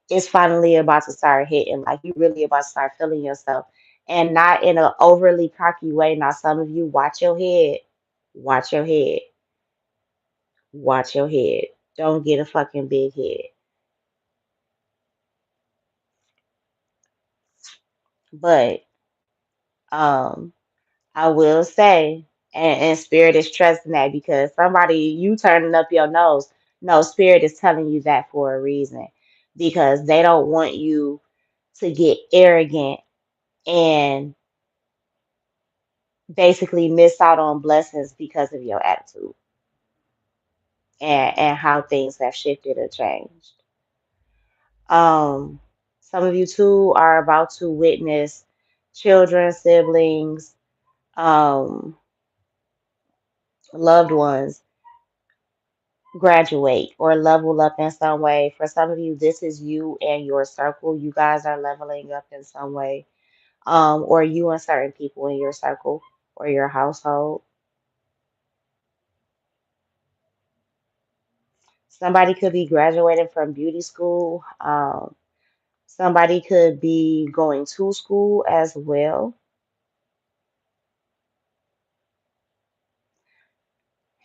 It's finally about to start hitting. Like you really about to start feeling yourself. And not in an overly cocky way. Now some of you watch your head. Watch your head. Watch your head. Don't get a fucking big head. But um I will say, and Spirit is trusting that because somebody you turning up your nose. No, Spirit is telling you that for a reason. Because they don't want you to get arrogant and basically miss out on blessings because of your attitude and how things have shifted or changed. Um, some of you too are about to witness children, siblings, um, loved ones graduate or level up in some way. For some of you, this is you and your circle. You guys are leveling up in some way. Or you and certain people in your circle or your household. Somebody could be graduating from beauty school. Somebody could be going to school as well.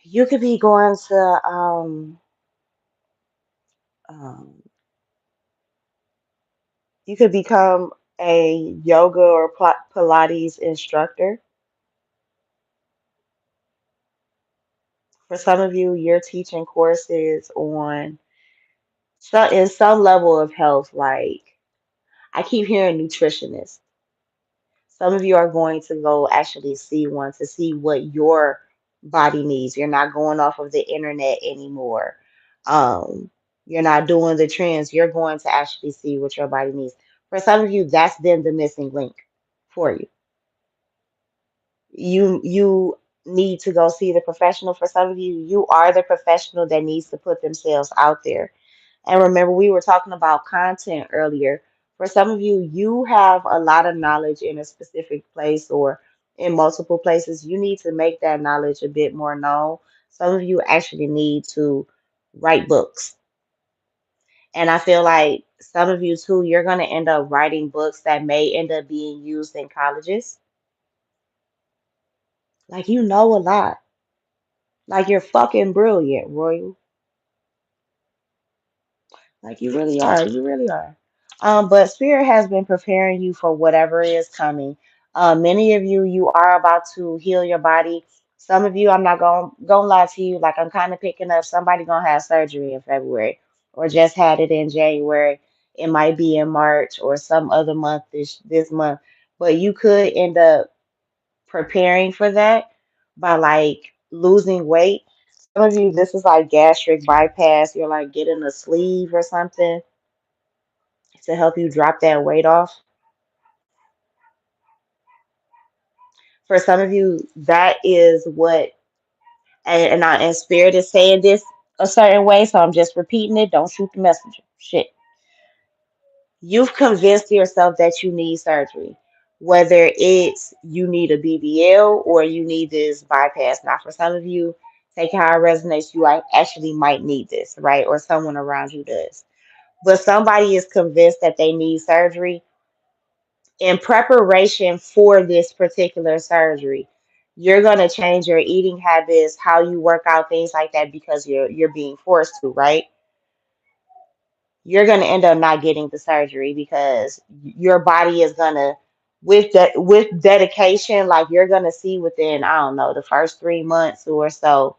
You could be going to um you could become a yoga or Pilates instructor. For some of you, you're teaching courses on in some level of health, like I keep hearing nutritionist. Some of you are going to go actually see one to see what your body needs. You're not going off of the internet anymore. Um, you're not doing the trends. You're going to actually see what your body needs. For some of you, that's been the missing link for you. You need to go see the professional. For some of you, you are the professional that needs to put themselves out there. And remember, we were talking about content earlier. For some of you, you have a lot of knowledge in a specific place or in multiple places. You need to make that knowledge a bit more known. Some of you actually need to write books. And I feel like some of you too, you're going to end up writing books that may end up being used in colleges. Like, you know a lot. Like, you're fucking brilliant, Royal. Like, you really are. You really are. But Spirit has been preparing you for whatever is coming. Many of you, you are about to heal your body. Some of you, I'm not gonna lie to you. Like, I'm kind of picking up somebody gonna have surgery in February, or just had it in January. It might be in March or some other month this month. But you could end up preparing for that by like losing weight. Some of you, this is like gastric bypass. You're like getting a sleeve or something to help you drop that weight off. For some of you, that is what, and Spirit is saying this a certain way, so I'm just repeating it. Don't shoot the messenger. Shit. You've convinced yourself that you need surgery, whether it's you need a BBL or you need this bypass. Now, for some of you, take how it resonates. You actually might need this, right? Or someone around you does. But somebody is convinced that they need surgery in preparation for this particular surgery. You're going to change your eating habits, how you work out, things like that, because you're being forced to, right? You're going to end up not getting the surgery because your body is going to, with dedication, like you're going to see within, I don't know, the first 3 months or so,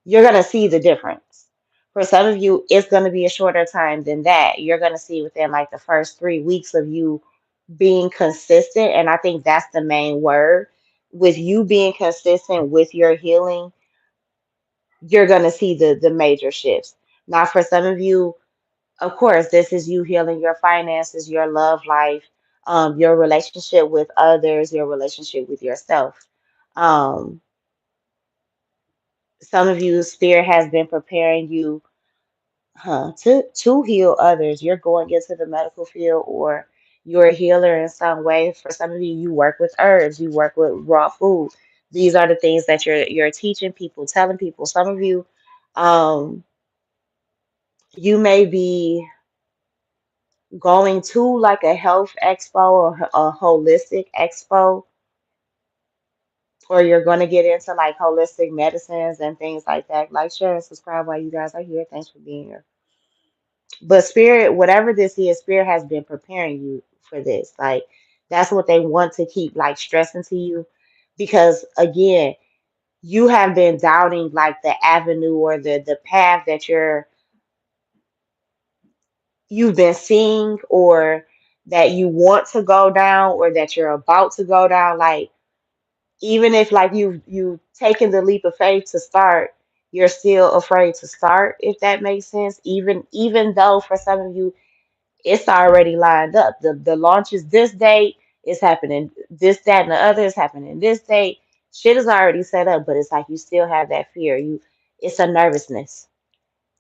you're going to see the difference. For some of you, it's going to be a shorter time than that. You're going to see within like the first 3 weeks of you being consistent. And I think that's the main word. With you being consistent with your healing, you're going to see the major shifts. Now, for some of you, of course, this is you healing your finances, your love life, your relationship with others, your relationship with yourself. Um, some of you, Spirit has been preparing you to heal others. You're going into the medical field or you're a healer in some way. For some of you, you work with herbs, you work with raw food. These are the things that you're teaching people, telling people. Some of you, um, you may be going to like a health expo or a holistic expo, or you're going to get into like holistic medicines and things like that. Like, share, and subscribe while you guys are here. Thanks for being here. But Spirit, whatever this is, Spirit has been preparing you for this. Like, that's what they want to keep like stressing to you. Because again, you have been doubting like the avenue or the path that you've been seeing, or that you want to go down, or that you're about to go down. Like, even if like you've taken the leap of faith to start, you're still afraid to start, if that makes sense. Even though for some of you it's already lined up. The launch is this date, it's happening this, that, and the other is happening this date. Shit is already set up, but it's like you still have that fear. It's a nervousness.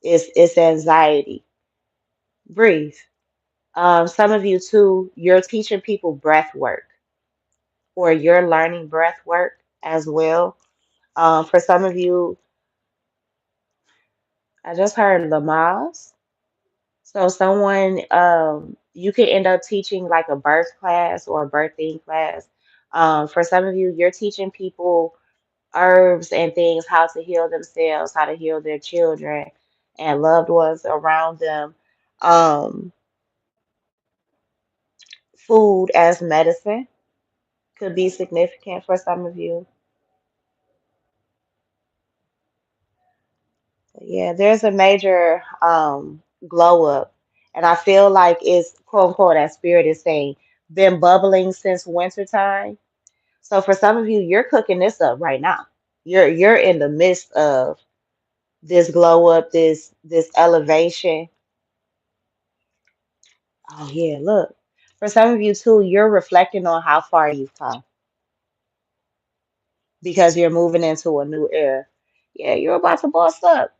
It's anxiety. Breathe. Some of you too, you're teaching people breath work, or you're learning breath work as well. For some of you, I just heard Lamaze. So someone, you could end up teaching like a birth class or a birthing class. For some of you, you're teaching people herbs and things, how to heal themselves, how to heal their children and loved ones around them. Um, Food as medicine could be significant for some of you. Yeah, there's a major glow up. And I feel like it's quote unquote that spirit is saying been bubbling since wintertime. So for some of you, you're cooking this up right now. You're in the midst of this glow up, this elevation. Oh yeah, look. For some of you too, you're reflecting on how far you've come because you're moving into a new era. Yeah, you're about to boss up.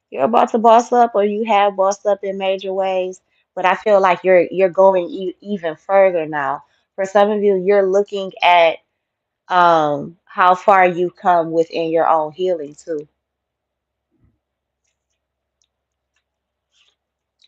You're about to boss up, or you have bossed up in major ways. But I feel like you're going even further now. For some of you, you're looking at how far you've come within your own healing too.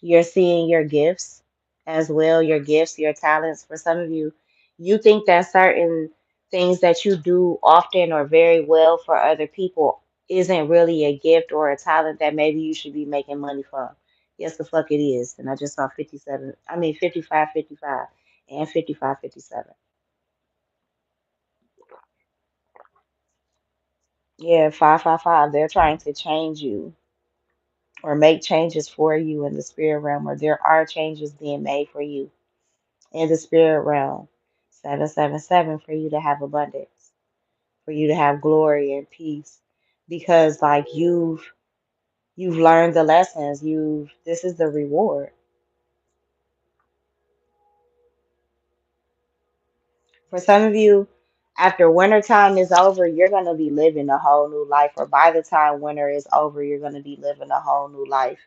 You're seeing your gifts as well, your gifts, your talents. For some of you, you think that certain things that you do often or very well for other people isn't really a gift or a talent that maybe you should be making money from. Yes, the fuck it is. And I just saw 57, I mean 55, 55 and 55, 57. Yeah, 555. They're trying to change you or make changes for you in the spirit realm, or there are changes being made for you in the spirit realm. 777 for you to have abundance, for you to have glory and peace. Because like you've learned the lessons. You've This is the reward. For some of you, after winter time is over, you're gonna be living a whole new life. Or by the time winter is over, you're gonna be living a whole new life.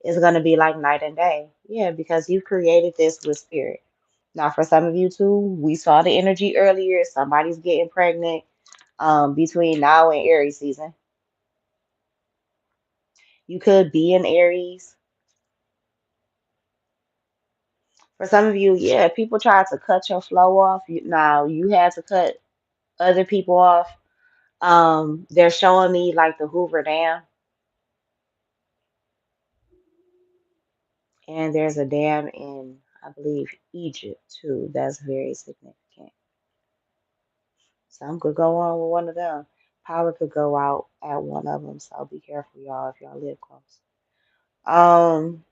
It's gonna be like night and day. Yeah, because you created this with spirit. Now, for some of you too, we saw the energy earlier. Somebody's getting pregnant between now and Aries season. You could be in Aries. For some of you, yeah, people tried to cut your flow off. Now you had to cut other people off. They're showing me like the Hoover Dam, and there's a dam in, I believe, Egypt too. That's very significant. Some could go on with one of them. Power could go out at one of them, so be careful, y'all, if y'all live close. Um,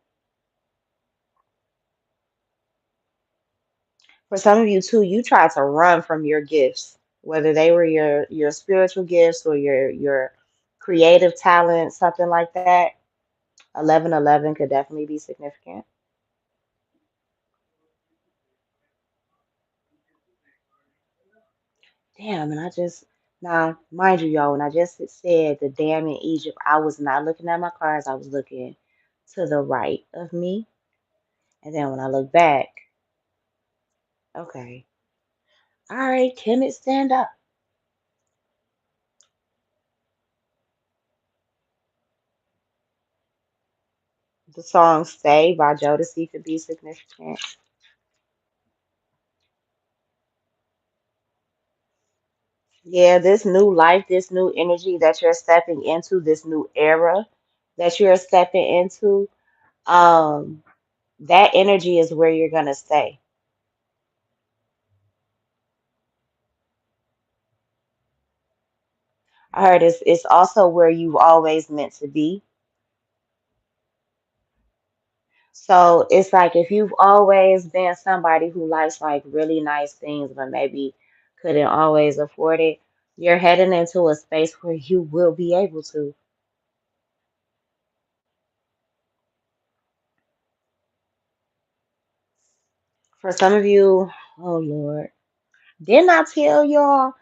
For some of you too, you try to run from your gifts, whether they were your spiritual gifts or your creative talent, something like that. 1111 could definitely be significant. Damn, and I just now, mind you, y'all, when I just said the dam in Egypt, I was not looking at my cards. I was looking to the right of me, and then when I look back, okay, all right, can it stand up? The song "Stay" by Jodeci could be significant. Yeah, this new life, this new energy that you're stepping into, this new era that you're stepping into, um, that energy is where you're gonna stay. I heard it's also where you've always meant to be. So it's like if you've always been somebody who likes like really nice things, but maybe couldn't always afford it, you're heading into a space where you will be able to. For some of you, oh Lord, didn't I tell y'all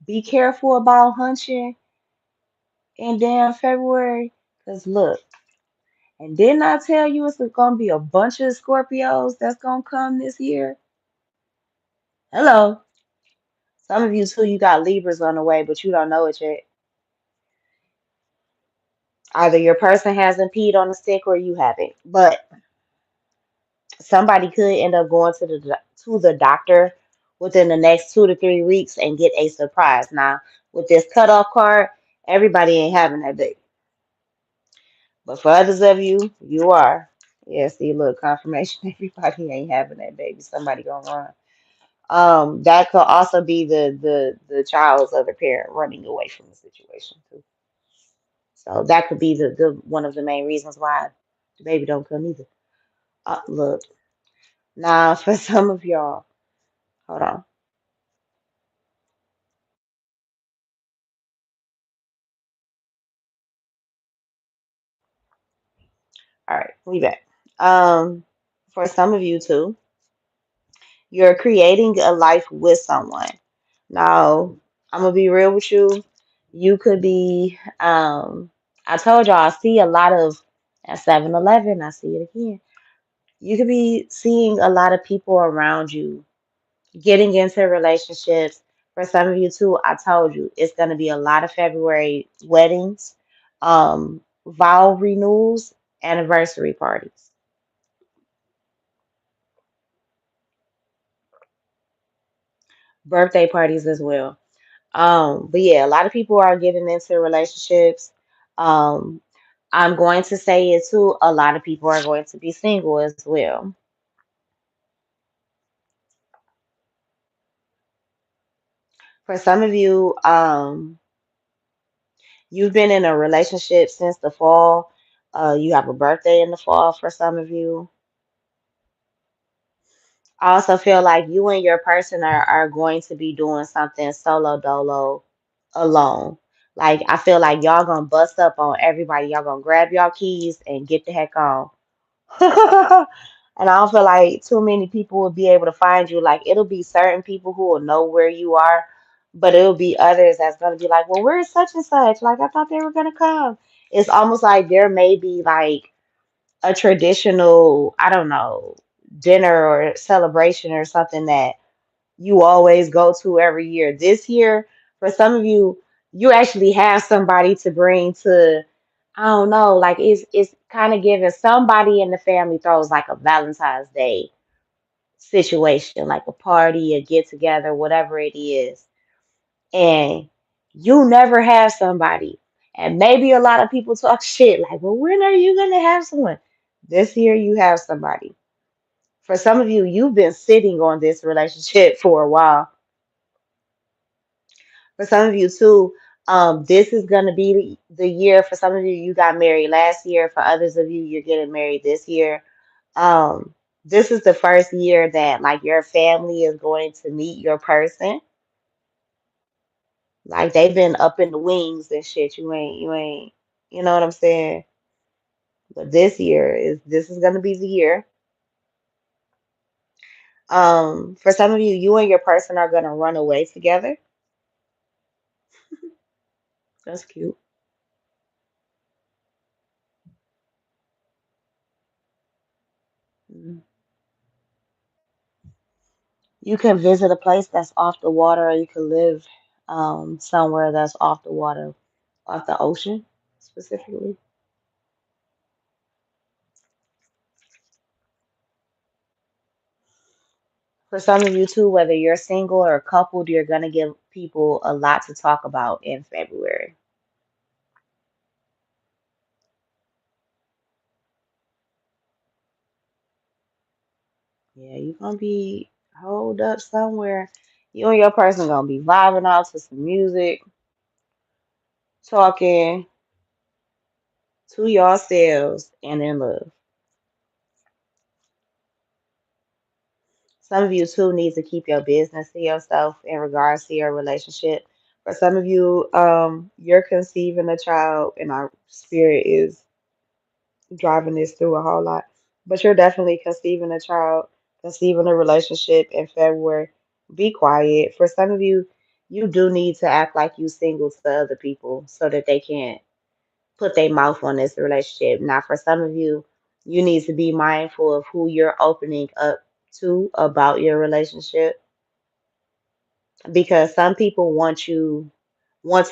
be careful about hunching in damn February? Because look, and didn't I tell you it's gonna be a bunch of Scorpios that's gonna come this year? Hello. Some of you too, you got Libras on the way, but you don't know it yet. Either your person hasn't peed on the stick or you haven't. But somebody could end up going to the doctor within the next 2 to 3 weeks and get a surprise. Now, with this cutoff card, everybody ain't having that baby. But for others of you, you are. Yeah, see, look, confirmation. Everybody ain't having that baby. Somebody gonna run. That could also be the child's other parent running away from the situation too. So that could be the one of the main reasons why the baby don't come either. Look, now for some of y'all, hold on. All right, we back. Um, for some of you too, you're creating a life with someone. Now, I'm gonna be real with you. You could be, I told y'all I see a lot of at 7-Eleven, I see it again. You could be seeing a lot of people around you getting into relationships. For some of you too, I told you it's gonna be a lot of February weddings, vow renewals, anniversary parties, birthday parties as well. But yeah, a lot of people are getting into relationships. Um, I'm going to say it too, a lot of people are going to be single as well. For some of you, you've been in a relationship since the fall. You have a birthday in the fall for some of you. I also feel like you and your person are going to be doing something solo dolo alone. Like I feel like y'all gonna bust up on everybody. Y'all gonna grab y'all keys and get the heck on. And I don't feel like too many people will be able to find you. Like it'll be certain people who will know where you are, but it'll be others that's gonna be like, well, where's such and such? Like I thought they were gonna come. It's almost like there may be like a traditional, I don't know, dinner or celebration or something that you always go to every year. This year, for some of you, you actually have somebody to bring to, I don't know, like it's kind of giving somebody in the family throws like a Valentine's Day situation, like a party, a get together, whatever it is. And you never have somebody. And maybe a lot of people talk shit like, well, when are you gonna have someone? This year you have somebody. For some of you, you've been sitting on this relationship for a while. For some of you too, this is gonna be the year. For some of you, you got married last year. For others of you, you're getting married this year. Um, this is the first year that like your family is going to meet your person. Like they've been up in the wings and shit. You ain't, you know what I'm saying? But this is gonna be the year. For some of you, you and your person are gonna run away together. That's cute. Mm. You can visit a place that's off the water, or you can live somewhere that's off the water, off the ocean specifically. For some of you too, whether you're single or coupled, you're gonna give people a lot to talk about in February. Yeah, you're gonna be holed up somewhere. You and your person gonna be vibing out to some music, talking to yourselves, and in love. Some of you too need to keep your business to yourself in regards to your relationship. For some of you, you're conceiving a child, and our spirit is driving this through a whole lot. But you're definitely conceiving a child, conceiving a relationship in February. Be quiet. For some of you, you do need to act like you single to other people so that they can't put their mouth on this relationship. Now, for some of you, you need to be mindful of who you're opening up to about your relationship because some people want to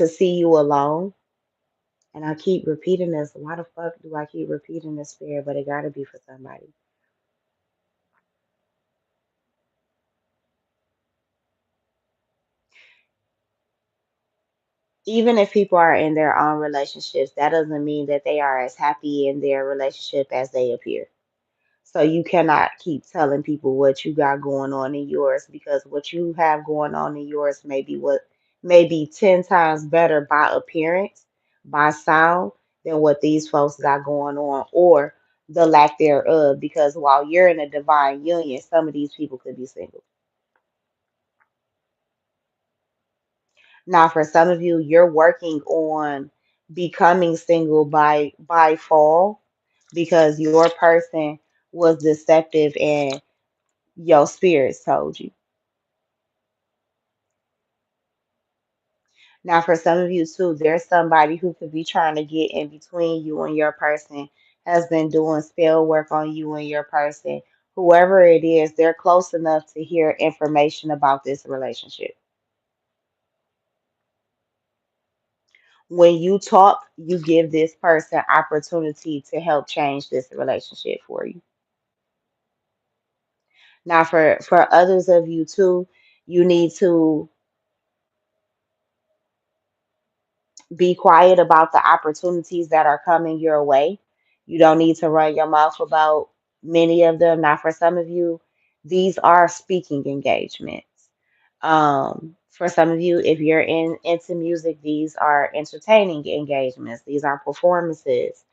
see you alone. And I keep repeating this. Why the fuck do I keep repeating this spirit? But it gotta be for somebody. Even if people are in their own relationships, that doesn't mean that they are as happy in their relationship as they appear. So you cannot keep telling people what you got going on in yours because what you have going on in yours may be 10 times better by appearance, by sound than what these folks got going on. Or the lack thereof, because while you're in a divine union, some of these people could be single. Now, for some of you, you're working on becoming single by fall because your person was deceptive and your spirits told you. Now, for some of you too, there's somebody who could be trying to get in between you and your person, has been doing spell work on you and your person. Whoever it is, they're close enough to hear information about this relationship. When you talk, you give this person opportunity to help change this relationship for you. Now, for others of you too, you need to be quiet about the opportunities that are coming your way. You don't need to run your mouth about many of them. Now, for some of you, these are speaking engagements. For some of you, if you're into music, these are entertaining engagements. These are performances.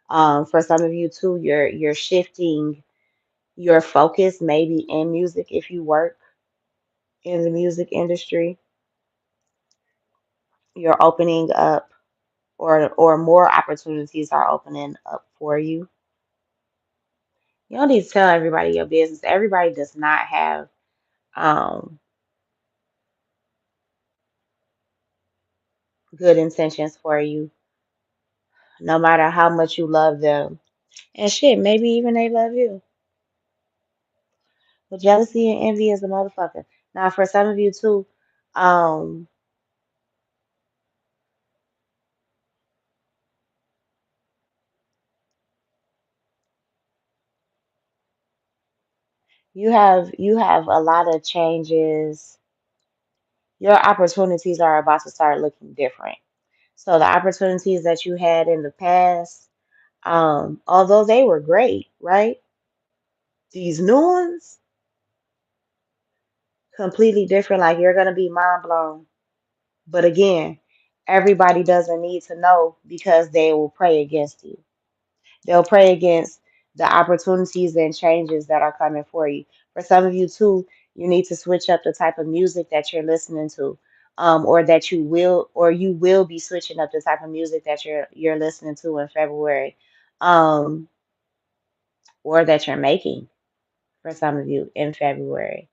For some of you too, you're shifting your focus maybe in music if you work in the music industry. You're opening up, or more opportunities are opening up for you. You don't need to tell everybody your business. Everybody does not have um, good intentions for you, no matter how much you love them. And shit, maybe even they love you. But jealousy and envy is a motherfucker. Now, for some of you too, um, you have a lot of changes. Your opportunities are about to start looking different. So the opportunities that you had in the past, although they were great, right? These new ones, completely different. Like you're gonna be mind blown. But again, everybody doesn't need to know because they will pray against you. They'll pray against the opportunities and changes that are coming for you. For some of you too, you need to switch up the type of music that you're listening to. Or you will be switching up the type of music that you're listening to in February. Um, or that you're making for some of you in February.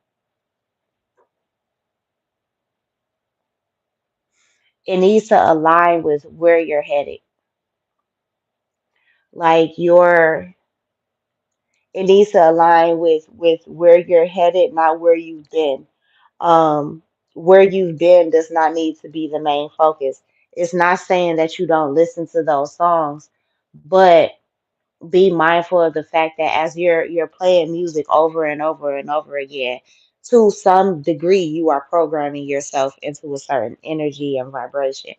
It needs to align with where you're headed. Like your it needs to align with where you're headed, not where you've been. Um, where you've been does not need to be the main focus. It's not saying that you don't listen to those songs, but be mindful of the fact that as you're playing music over and over and over again, to some degree, you are programming yourself into a certain energy and vibration.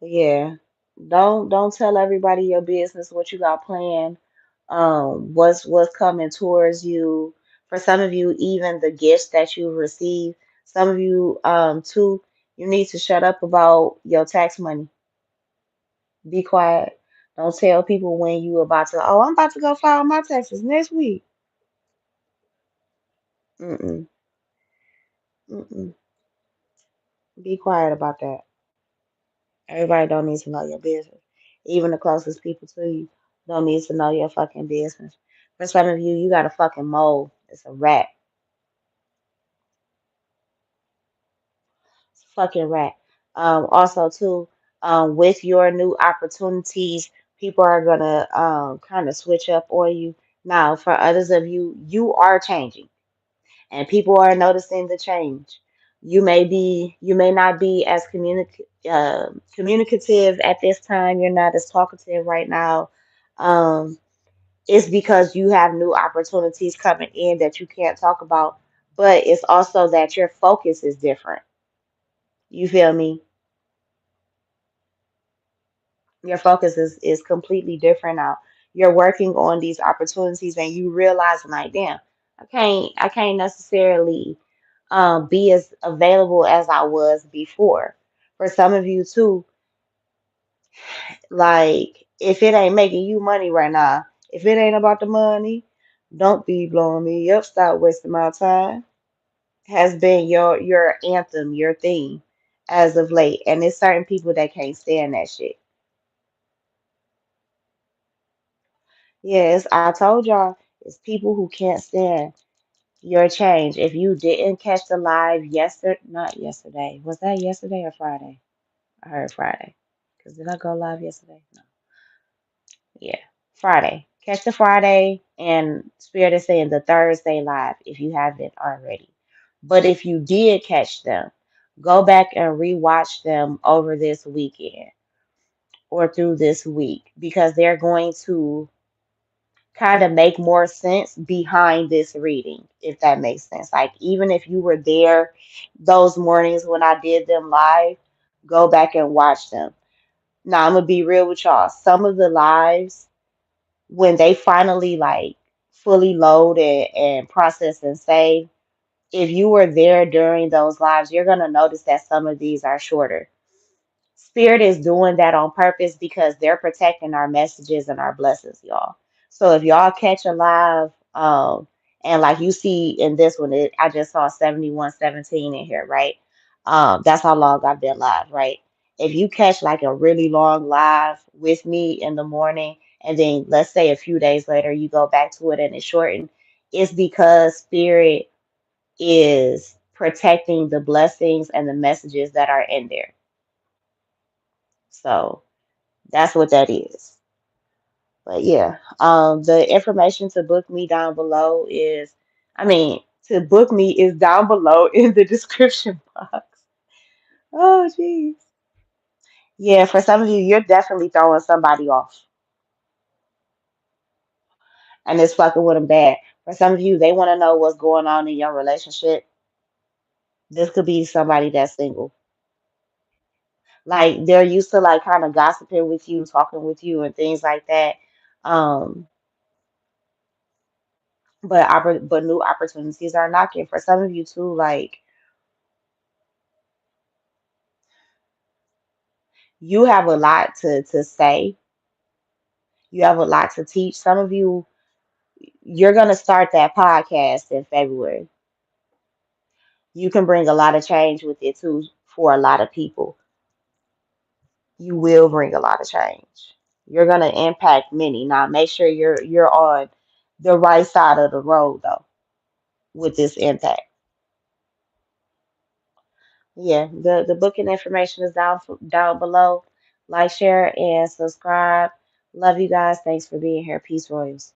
Yeah. Don't tell everybody your business, what you got planned, what's coming towards you. For some of you, even the gifts that you receive. Some of you, too, you need to shut up about your tax money. Be quiet. Don't tell people when you about to, oh, I'm about to go file my taxes next week. Mm-mm, mm-mm. Be quiet about that. Everybody don't need to know your business. Even the closest people to you don't need to know your fucking business. For some of you, you got a fucking mole. It's a rat. It's a fucking rat. Also, too, with your new opportunities, people are gonna kind of switch up on you. Now, for others of you, you are changing, and people are noticing the change. You may not be as communicative at this time. You're not as talkative right now. Um, it's because you have new opportunities coming in that you can't talk about, but it's also that your focus is different. You feel me? Your focus is completely different now. You're working on these opportunities and you realize like, damn, I can't necessarily be as available as I was before. For some of you too, Like, if it ain't making you money right now, if it ain't about the money, don't be blowing me up. Stop wasting my time. Has been your anthem, your theme as of late. And there's certain people that can't stand that shit. Yes, I told y'all, it's people who can't stand your change. If you didn't catch the live yesterday, not yesterday, was that yesterday or Friday? I heard Friday. Because did I go live yesterday? No. Yeah, Friday. Catch the Friday and Spirit is saying the Thursday live if you haven't already. But if you did catch them, go back and rewatch them over this weekend or through this week because they're going to kind of make more sense behind this reading, if that makes sense. Like, even if you were there those mornings when I did them live, go back and watch them. Now, I'm gonna be real with y'all. Some of the lives, when they finally like fully load and process and save, if you were there during those lives, you're gonna notice that some of these are shorter. Spirit is doing that on purpose because they're protecting our messages and our blessings, y'all. So if y'all catch a live, and like you see in this one, I just saw 7117 in here, right? That's how long I've been live, right? If you catch like a really long live with me in the morning, and then let's say a few days later you go back to it and it's shortened, it's because Spirit is protecting the blessings and the messages that are in there. So that's what that is. But yeah, the information to book me down below is, I mean, to book me is down below in the description box. Oh, jeez. Yeah, for some of you, you're definitely throwing somebody off, and it's fucking with them bad. For some of you, they want to know what's going on in your relationship. This could be somebody that's single. Like, they're used to like kind of gossiping with you, talking with you, and things like that. Um, but new opportunities are knocking for some of you too. Like, you have a lot to say. You have a lot to teach. Some of you, you're gonna start that podcast in February. You can bring a lot of change with it too for a lot of people. You will bring a lot of change. You're gonna impact many. Now make sure you're on the right side of the road though with this impact. Yeah, the booking information is down below. Like, share, and subscribe. Love you guys. Thanks for being here. Peace, Royals.